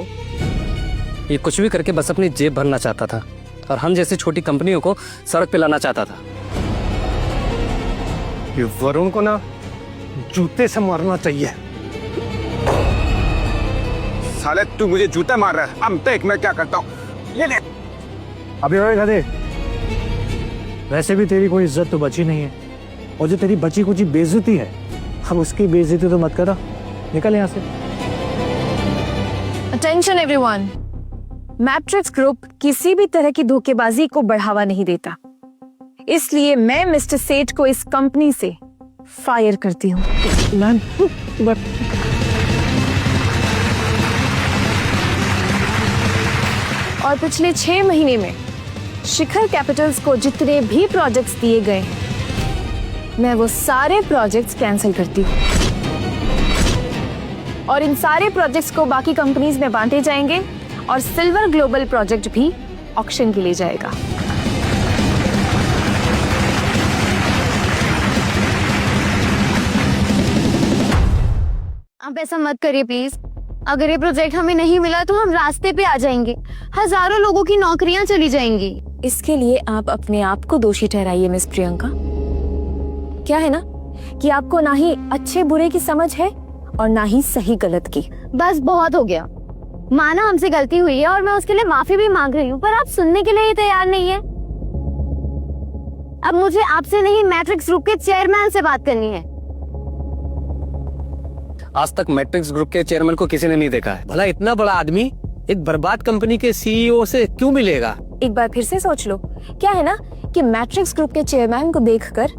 ये कुछ भी करके बस अपनी जेब भरना चाहता था और हम जैसी छोटी कंपनियों को सड़क पे लाना चाहता था। ये वरुण को ना जूते से मारना चाहिए। साले तू मुझे जूता मार रहा है। अब देख मैं क्या करता हूँ। ये ले। अभी ओए गधे, वैसे भी तेरी कोई इज्जत तो बची नहीं है, और जो तेरी बची कुछ बेइज्जती है, अब उसकी बेइज्जती तो मत करा। निकल यहाँ से। अटेंशन एवरीवन, मैट्रिक्स ग्रुप किसी भी तरह की धोखेबाजी को बढ़ावा नहीं देता, इसलिए मैं मिस्टर सेठ को इस कंपनी से फायर करती हूँ। मैम, और पिछले 6 महीने में शिखर कैपिटल्स को जितने भी प्रोजेक्ट्स दिए गए हैं, मैं वो सारे प्रोजेक्ट्स कैंसिल करती हूँ और इन सारे प्रोजेक्ट्स को बाकी कंपनीज में बांटे जाएंगे और सिल्वर ग्लोबल प्रोजेक्ट भी ऑक्शन के लिए जाएगा। आप ऐसा मत करिए प्लीज। अगर ये प्रोजेक्ट हमें नहीं मिला तो हम रास्ते पे आ जाएंगे, हजारों लोगों की नौकरियां चली जाएंगी। इसके लिए आप अपने आप को दोषी ठहराइए मिस प्रियंका। क्या है ना कि आपको ना ही अच्छे बुरे की समझ है और ना ही सही गलत की, बस बहुत हो गया। माना हमसे गलती हुई है और मैं उसके लिए माफी भी मांग रही हूँ, पर आप सुनने के लिए ही तैयार नहीं है। अब मुझे आपसे नहीं, मैट्रिक्स ग्रुप के चेयरमैन से बात करनी है। आज तक मैट्रिक्स ग्रुप के चेयरमैन को किसी ने नहीं देखा है। भला इतना बड़ा आदमी एक बर्बाद कंपनी के सीईओ से क्यों मिलेगा? एक बार फिर से सोच लो। क्या है ना कि मैट्रिक्स ग्रुप के चेयरमैन को देखकर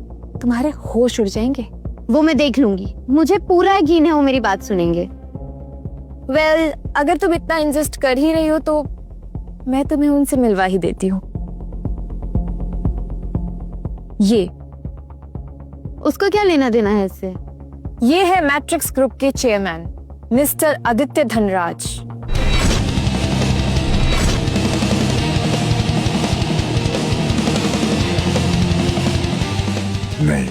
तुम्हारे होश उड़ जाएंगे। वो मैं देख लूंगी, मुझे पूरा यकीन है वो मेरी बात सुनेंगे। वेल, अगर तुम इतना इंसिस्ट कर ही रही हो तो मैं तुम्हें उनसे मिलवा ही देती हूँ। ये उसको क्या लेना देना है इससे? ये है मैट्रिक्स ग्रुप के चेयरमैन मिस्टर आदित्य धनराज। नहीं,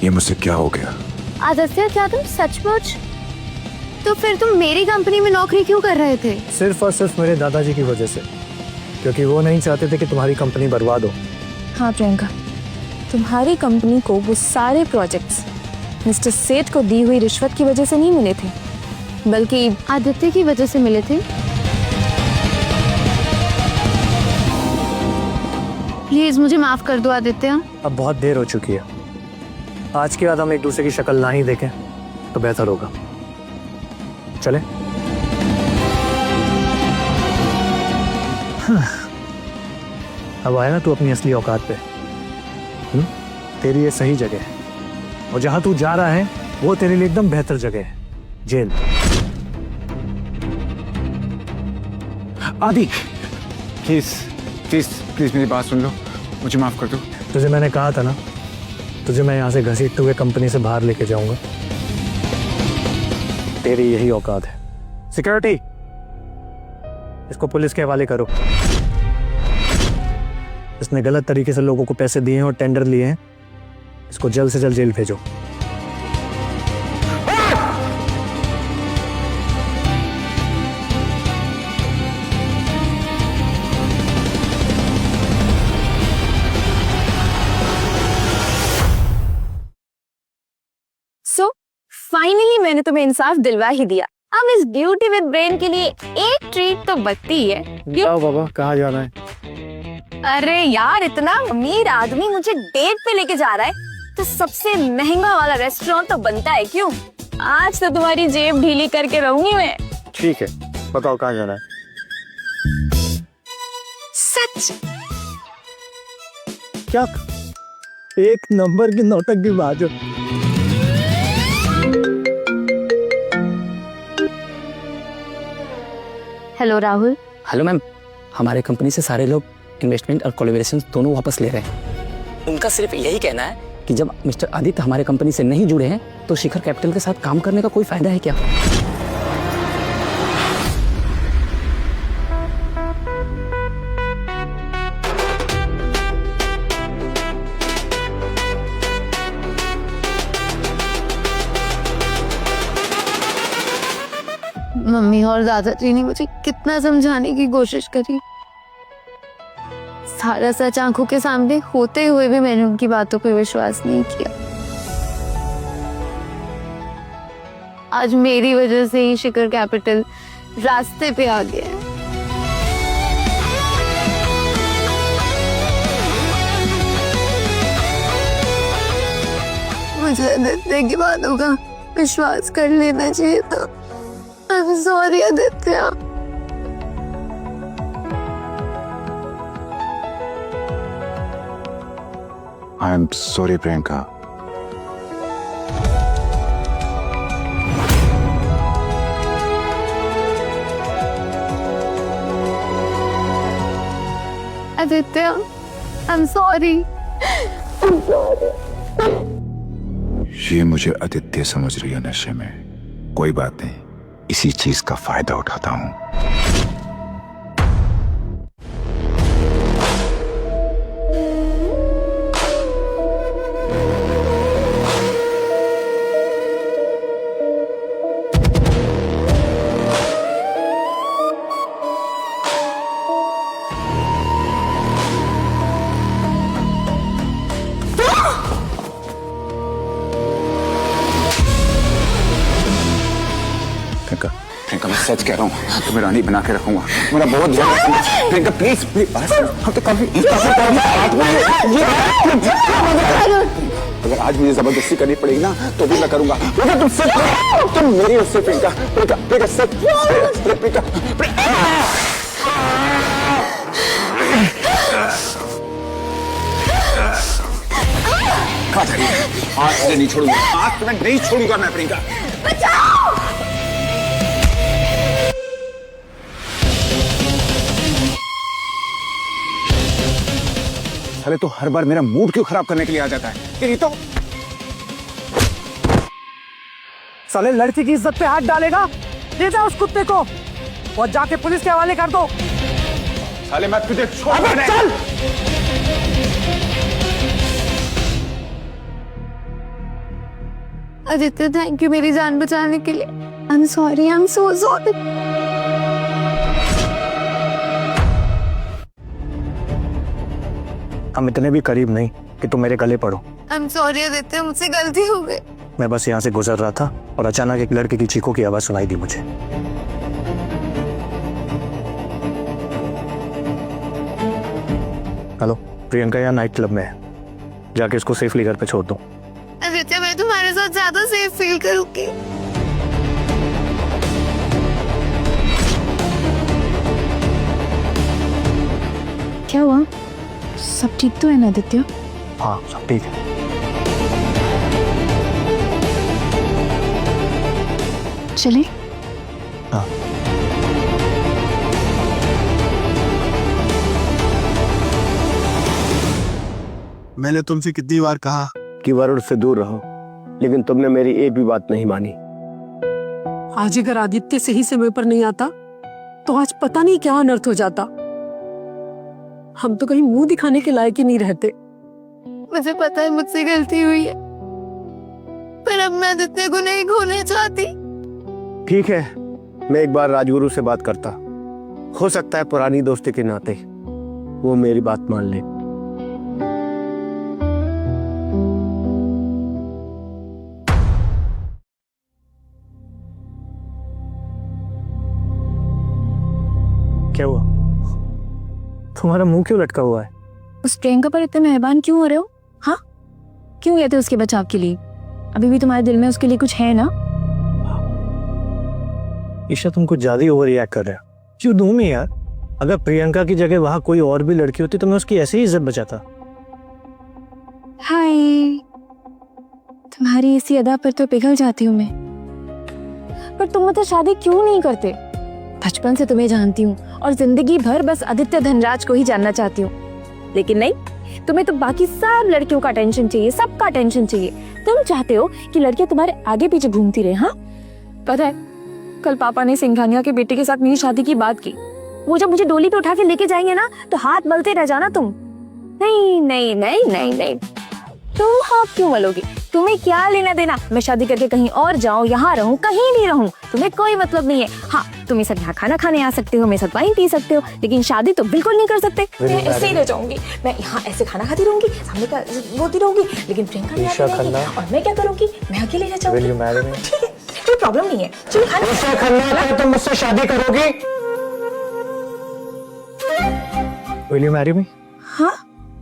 ये मुझसे क्या हो गया? आदित्य, क्या तुम सचमुच? तो फिर तुम मेरी कंपनी में नौकरी क्यों कर रहे थे? सिर्फ और सिर्फ मेरे दादाजी की वजह से, क्योंकि वो नहीं चाहते थे कि तुम्हारी कंपनी बर्बाद हो। हाँ प्रियंका, तुम्हारी कंपनी को वो सारे प्रोजेक्ट्स मिस्टर सेठ को दी हुई रिश्वत की वजह से नहीं मिले थे, बल्कि आदित्य की वजह से मिले थे। प्लीज मुझे माफ कर दो आदित्य। अब बहुत देर हो चुकी है। आज के बाद हम एक दूसरे की शक्ल ना ही देखें तो बेहतर होगा। चले? अब आया ना तू अपनी असली औकात पे। तेरी ये सही जगह है, और जहां तू जा रहा है वो तेरे लिए एकदम बेहतर जगह है, जेल। आदि, प्लीज प्लीज प्लीज मेरी बात सुन लो, मुझे माफ कर दो। तुझे मैंने कहा था ना, तुझे मैं यहाँ से घसीटते हुए कंपनी से बाहर लेके जाऊंगा। तेरी यही औकात है। सिक्योरिटी, इसको पुलिस के हवाले करो। इसने गलत तरीके से लोगों को पैसे दिए हैं और टेंडर लिए हैं। इसको जल्द से जल्द जेल भेजो। सो फाइनली मैंने तुम्हें इंसाफ दिलवा ही दिया। अब इस ब्यूटी विद ब्रेन के लिए एक ट्रीट तो बनती ही है। जाओ बाबा, कहाँ जाना है? अरे यार, इतना अमीर आदमी मुझे डेट पे लेके जा रहा है तो सबसे महंगा वाला रेस्टोरेंट तो बनता है। क्यों? आज तो तुम्हारी जेब ढीली करके रहूंगी मैं। ठीक है, बताओ कहाँ जाना है? सच? क्या एक नंबर की नौटंकी की बात है। हेलो राहुल। हेलो मैम, हमारे कंपनी से सारे लोग इन्वेस्टमेंट और कोलैबोरेशन दोनों वापस ले रहे हैं। उनका सिर्फ यही कहना है कि जब मिस्टर आदित्य हमारे कंपनी से नहीं जुड़े हैं तो शिखर कैपिटल के साथ काम करने का कोई फायदा है क्या? मम्मी और दादाजी ने मुझे कितना समझाने की कोशिश करी, सारा सच आंखों के सामने होते हुए भी मैंने उनकी बातों पे विश्वास नहीं किया। आज मेरी वजह से ही शिखर कैपिटल रास्ते पे आ गया है। मुझे आदित्य की बातों का विश्वास कर लेना चाहिए था। I'm sorry Aditya. I am sorry Priyanka. Aditya, I'm sorry। ये मुझे आदित्य समझ रही है नशे में। कोई बात नहीं, इसी चीज का फायदा उठाता हूं। प्रियंका मैं सच कह रहा हूँ, तुम्हें रानी बना के रखूंगा। मेरा बहुत ध्यान रखूंगा। प्रियंका प्लीज प्लीज हम तो काफी अगर आज मुझे जबरदस्ती करनी पड़ेगी ना तो भी मैं करूंगा, मगर तुम सच तुम मेरी उससे प्रियंका प्रियंका प्रियंका सच प्रियंका कहाँ जा रही है? आज तुम्हें नहीं छोड़ूंगा, आज तुम्हें नहीं छोड़ूंगा मैं प्रियंका। साले तो हर बार मेरा मूड क्यों खराब करने के लिए आ जाता है? ये तो साले लड़की की इज्जत पे हाथ डालेगा, ले जा उस कुत्ते को और जाके पुलिस के हवाले कर दो। साले मैं तुझे छोड़ चल। आदित्य थैंक यू मेरी जान बचाने के लिए। I am sorry, I am so sorry. हम इतने भी करीब नहीं कि तुम मेरे गले पड़ो। आई एम सॉरी आदित्य, मुझसे गलती हो गई। मैं बस यहाँ से गुजर रहा था और अचानक एक लड़के की चीखों की आवाज सुनाई दी मुझे। हेलो, प्रियंका यहाँ नाइट क्लब में है, जाके इसको सेफली घर पे छोड़ दो। आदित्य मैं तुम्हारे साथ ज्यादा सेफ फील करूंगी। क्या हुआ? सब ठीक तो है ना आदित्य? हाँ सब ठीक है। चले? हाँ। मैंने तुमसे कितनी बार कहा कि वरुण से दूर रहो, लेकिन तुमने मेरी एक भी बात नहीं मानी। आज अगर आदित्य सही समय पर नहीं आता तो आज पता नहीं क्या अनर्थ हो जाता। हम तो कहीं मुंह दिखाने के लायक ही नहीं रहते। मुझे पता है मुझसे गलती हुई है, पर अब मैं आदित्य को नहीं खोना चाहती। ठीक है, मैं एक बार राजगुरु से बात करता, हो सकता है पुरानी दोस्ती के नाते वो मेरी बात मान ले। क्या हुआ? तुम्हारा मुंह क्यों लटका हुआ है? उस प्रियंका पर इतने मेहरबान क्यों हो रहे हो? हाँ, क्यों गए थे उसके बचाव के लिए? अभी भी तुम्हारे दिल में उसके लिए कुछ है ना? ईशा तुम कुछ ज्यादा ओवर रिएक्ट कर रहे हो। क्यों दूं मैं यार? अगर प्रियंका की जगह वहां कोई और भी लड़की होती तो मैं उसकी ऐसे ही इज्जत बचाता। हाय, तुम्हारी इसी अदा पर तो पिघल जाती हूँ मैं। पर तुम मुझसे शादी क्यों नहीं करते? बचपन से तुम्हें जानती हूँ और जिंदगी भर बस आदित्य धनराज को ही जानना चाहती हूँ, लेकिन नहीं, तुम्हें तो बाकी सब लड़कियों का अटेंशन चाहिए, सबका अटेंशन चाहिए। तुम चाहते हो कि लड़कियां तुम्हारे आगे पीछे घूमती रहे। हाँ, पता है कल पापा ने सिंघानिया के बेटे के साथ मेरी शादी की बात की। वो जब मुझे डोली पे उठा के लेके जाएंगे ना तो हाथ मलते रह जाना तुम। नहीं नहीं नहीं नहीं नहीं, तुम हाथ क्यों मलोगी? तुम्हें क्या लेना देना? मैं शादी करके कहीं और जाऊं, यहाँ रहूं, कहीं भी रहूं, तुम्हें कोई मतलब नहीं है। हाँ, तुम मेरे साथ यहाँ खाना खाने आ सकते हो, मेरे साथ वाइन पी सकते हो, लेकिन शादी तो बिल्कुल नहीं कर सकते। मैं ऐसे ही रह जाऊंगी, मैं यहाँ ऐसे खाना खाती रहूंगी, सामने का बोलती रहूंगी, लेकिन प्रियंका नहीं आएगी। और मैं क्या करूंगी? मैं अकेले रह जाऊंगी। ठीक है, कोई प्रॉब्लम नहीं है। चलो खाना। तुम मुझसे शादी करोगी? Will you marry me? हाँ,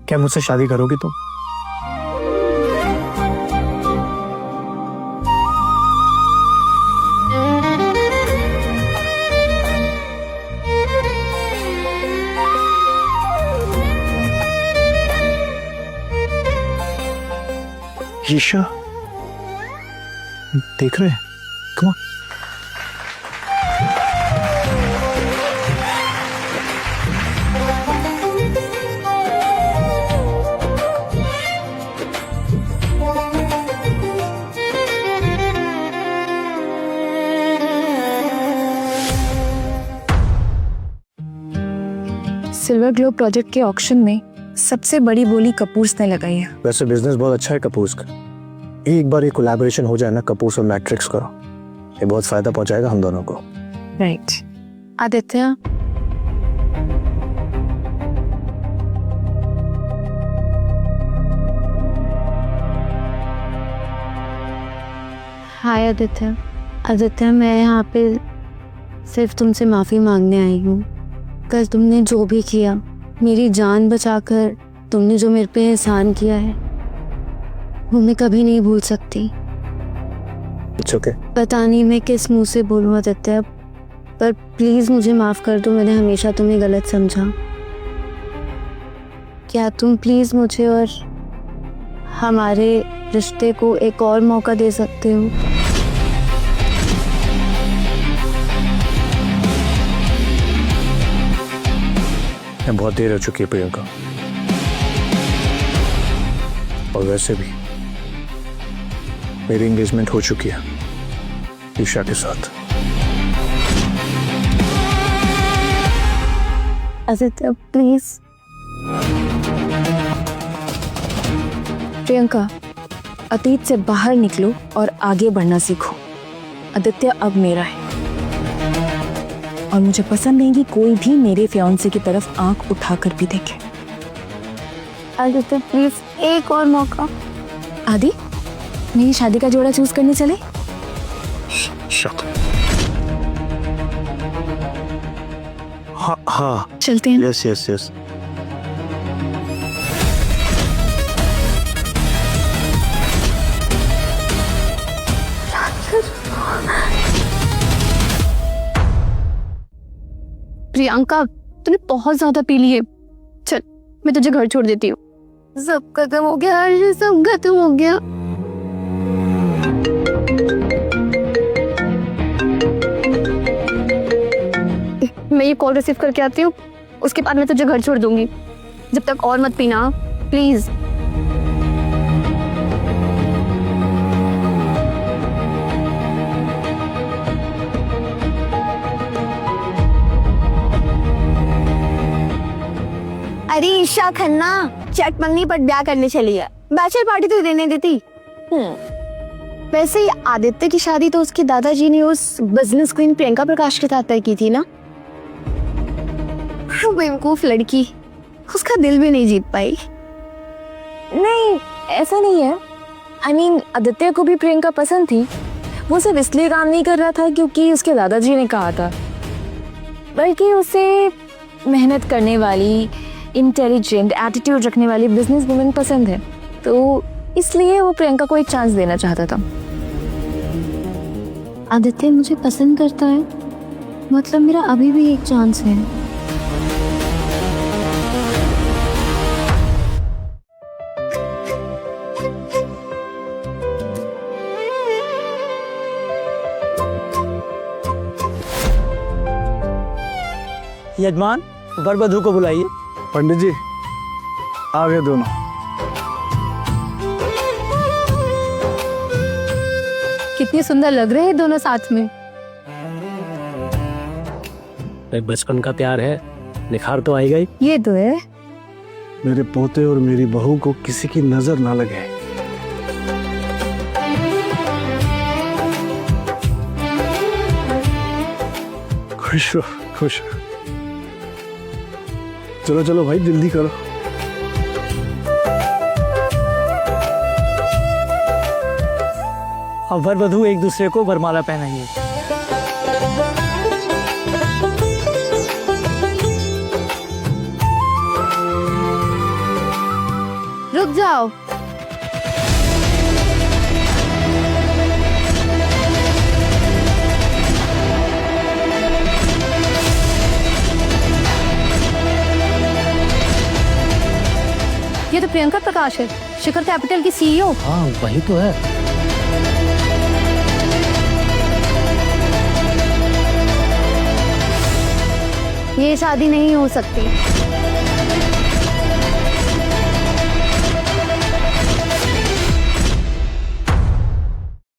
क्या मुझसे शादी करोगी तुम? ईशा देख रहे हैं? Come on. Silver Globe project के ऑक्शन में सबसे बड़ी बोली कपूर्स ने लगाई है। वैसे बिजनेस बहुत अच्छा है कपूर्स का। एक बार ये कोलैबोरेशन हो जाए ना कपूर्स और मैट्रिक्स का, ये बहुत फायदा पहुंचाएगा हम दोनों को। राइट आदित्य, हाय आदित्य। आदित्य मैं यहाँ पे सिर्फ तुमसे माफी मांगने आई हूँ। कल तुमने जो भी किया, मेरी जान बचाकर तुमने जो मेरे पे एहसान किया है, वो मैं कभी नहीं भूल सकती। It's okay. पता नहीं मैं किस मुंह से बोलूँ आदित्य, पर प्लीज मुझे माफ कर दो, मैंने हमेशा तुम्हें गलत समझा। क्या तुम प्लीज मुझे और हमारे रिश्ते को एक और मौका दे सकते हो? बहुत देर हो चुकी है प्रियंका, और वैसे भी मेरी एंगेजमेंट हो चुकी है ईशा के साथ। आदित्य प्लीज। प्रियंका, अतीत से बाहर निकलो और आगे बढ़ना सीखो। आदित्य अब मेरा है और मुझे पसंद नहीं कि कोई भी मेरे फियांसे की तरफ आंख उठाकर भी देखे। आदित्य प्लीज एक और मौका। आदि, मेरी शादी का जोड़ा चूज करने चले? हाँ चलते हैं। Yes yes yes. प्रियंका, तूने बहुत ज्यादा पी ली है। चल, मैं तुझे घर छोड़ देती हूँ। सब खत्म हो गया हर्ष, सब खत्म हो गया। मैं ये कॉल रिसीव करके आती हूँ, उसके बाद मैं तुझे घर छोड़ दूंगी। जब तक और मत पीना प्लीज। अरे ईशा खन्ना चट मंगनी पर ब्याह करने चली है, बैचलर पार्टी तो देने देती। वैसे ही आदित्य की शादी तो उसके दादाजी ने उस बिजनेस क्वीन प्रियंका प्रकाश के साथ तय की थी ना। बेवकूफ लड़की, उसका दिल भी नहीं जीत पाई। नहीं, ऐसा नहीं है। I mean, आदित्य को भी प्रियंका पसंद थी। वो सिर्फ इसलिए काम नहीं कर रहा था क्योंकि उसके दादाजी ने कहा था, बल्कि उसे मेहनत करने वाली, इंटेलिजेंट, एटीट्यूड रखने वाली बिजनेस वुमेन पसंद है, तो इसलिए वो प्रियंका को एक चांस देना चाहता था। आदित्य मुझे पसंद करता है, मतलब मेरा अभी भी एक चांस है। यजमान, वर वधू को बुलाइए। पंडित जी, आ गए दोनों। कितनी सुंदर लग रहे हैं दोनों साथ में। बचपन का प्यार है, निखार तो आएगा ही। ये तो है। मेरे पोते और मेरी बहू को किसी की नजर ना लगे। खुश हो, खुश हो। चलो चलो भाई, जल्दी करो। अब वर वधू एक दूसरे को वरमाला पहनाइए। रुक जाओ। ये तो प्रियंका प्रकाश है, शिखर कैपिटल की सीईओ। हाँ, वही तो है। ये शादी नहीं हो सकती।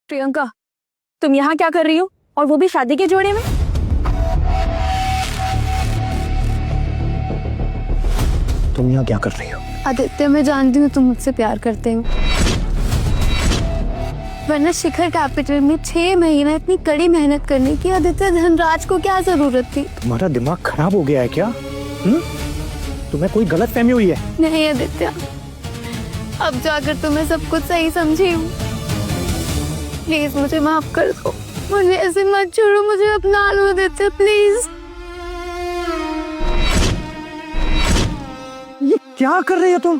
प्रियंका, तुम यहाँ क्या कर रही हो, और वो भी शादी के जोड़े में? तुम यहाँ क्या कर रही हो? आदित्य, मैं जानती हूँ तुम मुझसे प्यार करते हो, वरना शिखर कैपिटल में 6 महीना इतनी कड़ी मेहनत करने की आदित्य धनराज को क्या जरूरत थी? तुम्हारा दिमाग खराब हो गया है क्या? तुम्हें कोई गलत फहमी हुई है? नहीं आदित्य, अब जाकर तो मैं सब कुछ सही समझी हूँ। प्लीज मुझे माफ कर दो। मुझे ऐसे मत छोड़ो, मुझे अपना आलू देते प्लीज। ये क्या कर रही हो तुम?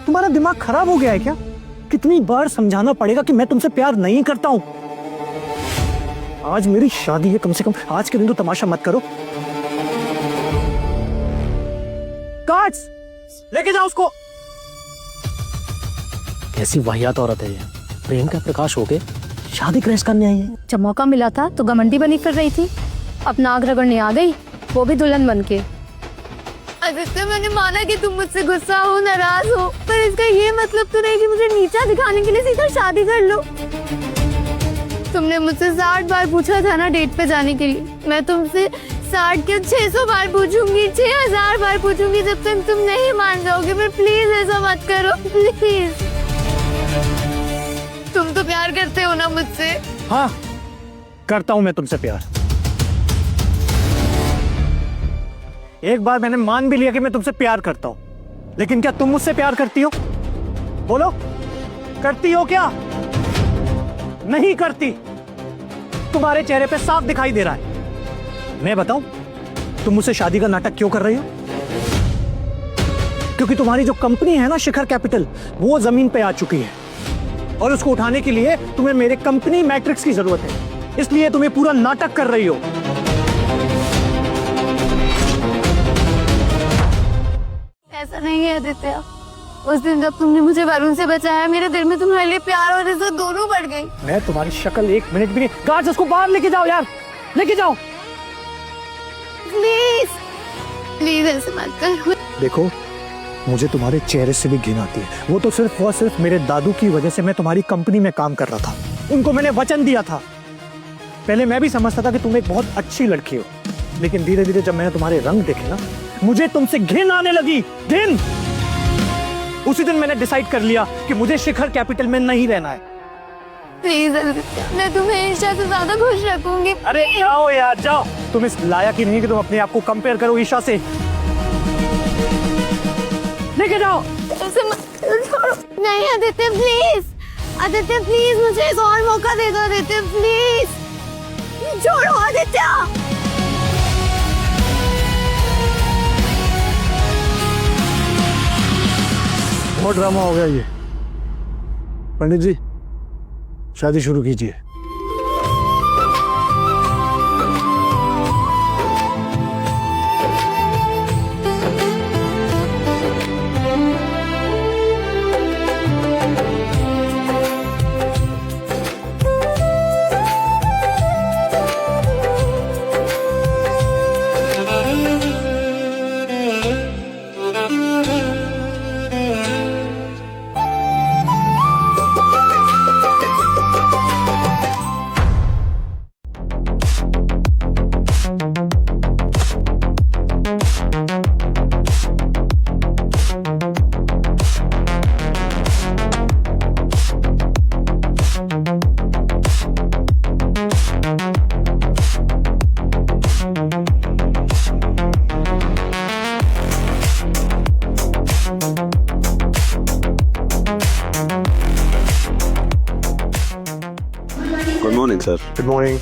तुम्हारा दिमाग खराब हो गया है क्या? कितनी बार समझाना पड़ेगा कि मैं तुमसे प्यार नहीं करता हूं? आज मेरी शादी है, कम से कम आज के दिन तो तमाशा मत करो। कार्ड्स लेके जाओ उसको। कैसी वाहियात औरत है ये। प्रेम का प्रकाश होके शादी क्रैश करने आई है। जब मौका मिला था तो घमंडी बनी फिर रही थी, अब नाग रगड़ने आ गई, वो भी दुल्हन बन के। आदित्य, मैंने माना कि तुम मुझसे गुस्सा हो, नाराज हो, पर इसका ये मतलब तो नहीं कि मुझे नीचा दिखाने के लिए सीधा शादी कर लो। तुमने मुझसे 60 बार पूछा था ना डेट पे जाने के लिए, मैं तुमसे 60 के 600 बार पूछूंगी, 6000 बार पूछूंगी, जब तक तुम नहीं मान जाओगे। पर प्लीज ऐसा मत करो, प्लीज। तुम तो प्यार करते हो ना मुझसे? हाँ, करता हूं मैं तुमसे प्यार। एक बार मैंने मान भी लिया कि मैं तुमसे प्यार करता हूं, लेकिन क्या तुम मुझसे प्यार करती हो? बोलो, करती हो क्या? नहीं करती। तुम्हारे चेहरे पे साफ दिखाई दे रहा है। मैं बताऊं, तुम मुझसे शादी का नाटक क्यों कर रही हो? क्योंकि तुम्हारी जो कंपनी है ना, शिखर कैपिटल, वो जमीन पे आ चुकी है और उसको उठाने के लिए तुम्हें मेरे कंपनी मैट्रिक्स की जरूरत है। इसलिए तुम्हें पूरा नाटक कर रही हो। ऐसा नहीं है आदित्य, उस दिन जब तुमने मुझे वरुण से बचाया, मेरे दिल में तुम्हारे लिए प्यार और इज्जत दोनों बढ़ गई। मैं तुम्हारी शक्ल एक मिनट भी नहीं। गार्ड्स, उसको बाहर लेके जाओ यार, लेके जाओ। प्लीज प्लीज ऐसे मत करो। देखो, मुझे तुम्हारे चेहरे से भी घिन आती है। वो तो सिर्फ मेरे दादू की वजह से मैं तुम्हारी कंपनी में काम कर रहा था। उनको मैंने वचन दिया था। पहले मैं भी समझता था कि तुम एक बहुत अच्छी लड़की हो, लेकिन धीरे धीरे जब मैंने तुम्हारे रंग देखे ना, मुझे तुमसे घिन आने लगी। घिन। उसी दिन मैंने डिसाइड कर लिया कि मुझे शिखर कैपिटल में नहीं रहना है। प्लीज आदित्य, मैं तुम्हें ईशा से ज्यादा खुश रखूंगी। अरे जाओ यार, जाओ। तुम इस लायक ही नहीं कि तुम अपने आप को कंपेयर करो ईशा से। लेके जाओ। छोड़ो। नहीं आदित्य, प्लीज आदित्य, प्लीज मुझे एक और मौका दे दो आदित्य, प्लीज। छोड़ो आदित्य। बहुत ड्रामा हो गया ये। पंडित जी, शादी शुरू कीजिए। Good morning sir. Good morning.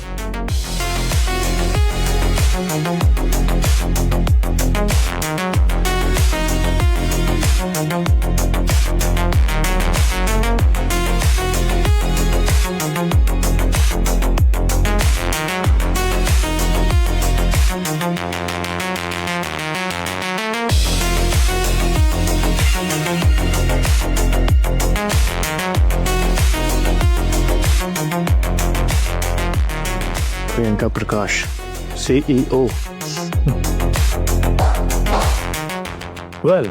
Priyanka Prakash, CEO। Well,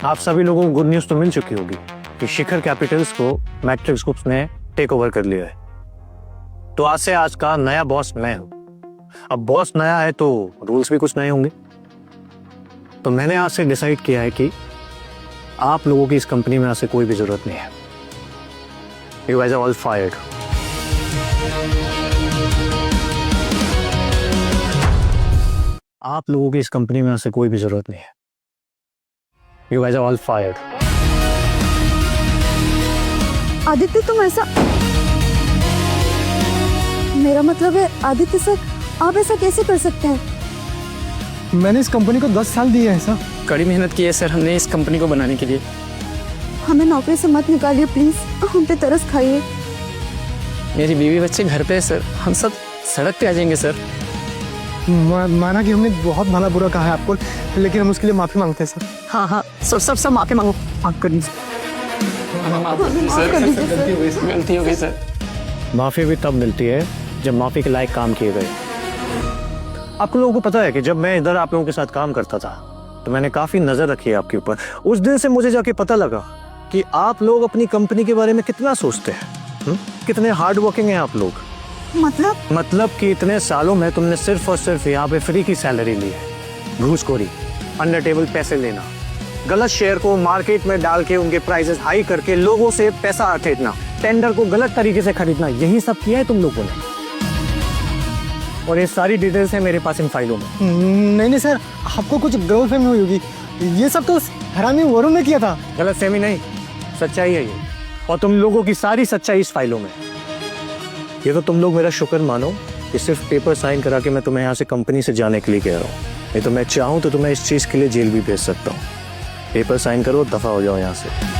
आप सभी लोगों को गुड न्यूज तो मिल चुकी होगी कि शिखर कैपिटल्स को मैट्रिक्स ग्रुप्स ने टेक ओवर कर लिया है। तो आज से आज का नया बॉस मैं हूं। अब बॉस नया है तो रूल्स भी कुछ नए होंगे। तो मैंने आज से डिसाइड किया है कि आप लोगों की इस कंपनी में आज से कोई भी जरूरत नहीं है। You guys are all fired. आप लोगों की इस कंपनी में से कोई भी जरूरत नहीं है। You guys are all fired. Aditya, तुम ऐसा मेरा मतलब है आदित्य सर, आप ऐसा कैसे कर सकते हैं? मैंने इस कंपनी को 10 साल दिए हैं सर। कड़ी मेहनत की है सर हमने इस कंपनी को बनाने के लिए। हमें नौकरी से मत निकालिए प्लीज, हम पे तरस खाइए। मेरी बीवी बच्चे घर पे है सर, हम सब सड़क पे आ जाएंगे सर। माना कि हमने बहुत भला बुरा कहा है आपको, लेकिन हम उसके लिए माफी मांगते हैं सर। हाँ हाँ सर सब माफी मांगो, माफ कर दीजिए सर, गलती हो गई सर। माफी भी तब मिलती है जब माफी के लायक काम किए गए। आप लोगों को पता है कि जब मैं इधर आप लोगों के साथ काम करता था तो मैंने काफी नजर रखी है आपके ऊपर। उस दिन से मुझे जाके पता लगा कि आप लोग अपनी कंपनी के बारे में कितना सोचते हैं, कितने हार्ड वर्किंग हैं आप लोग। मतलब कि इतने सालों में तुमने सिर्फ और सिर्फ यहाँ पे फ्री की सैलरी ली है। घूसखोरी, अंडर टेबल पैसे लेना, गलत शेयर को मार्केट में डाल के उनके प्राइसेस हाई करके लोगों से पैसा अठेतना, टेंडर को गलत तरीके से खरीदना, यही सब किया है तुम लोगों ने। और ये सारी डिटेल्स है मेरे पास इन फाइलों में। नहीं सर, आपको कुछ गलतफहमी हुई होगी, ये सब तो हरामी वरुण ने किया था। गलतफहमी नहीं, सच्चाई है ये, और तुम लोगों की सारी सच्चाई इस फाइलों में। ये तो तुम लोग मेरा शुक्र मानो कि सिर्फ पेपर साइन करा के मैं तुम्हें यहाँ से कंपनी से जाने के लिए कह रहा हूँ। नहीं तो मैं चाहूँ तो तुम्हें इस चीज के लिए जेल भी भेज सकता हूँ। पेपर साइन करो, दफा हो जाओ यहाँ से।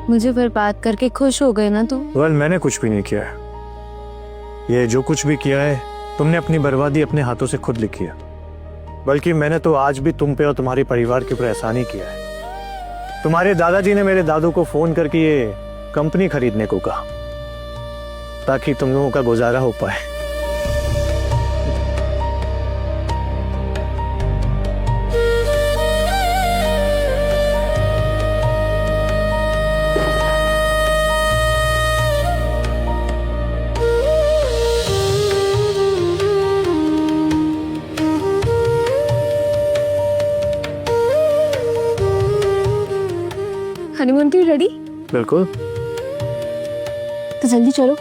मुझे बर्बाद करके खुश हो गए ना तू? वेल, मैंने कुछ भी नहीं किया है। ये जो कुछ भी किया है तुमने अपनी बर्बादी अपने हाथों से खुद लिखी है। बल्कि मैंने तो आज भी तुम पे और तुम्हारे परिवार के ऊपर एहसान ही किया है। तुम्हारे दादाजी ने मेरे दादू को फोन करके ये कंपनी खरीदने को कहा ताकि तुम लोगों का गुजारा हो पाए। हनीमून के लिए रेडी? बिल्कुल। तो जल्दी चलो,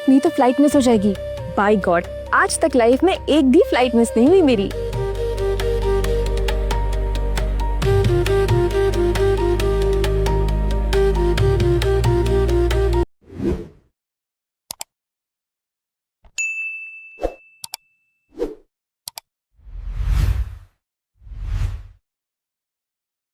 नहीं तो फ्लाइट मिस हो जाएगी। बाय गॉड, आज तक लाइफ में एक भी फ्लाइट मिस नहीं हुई मेरी।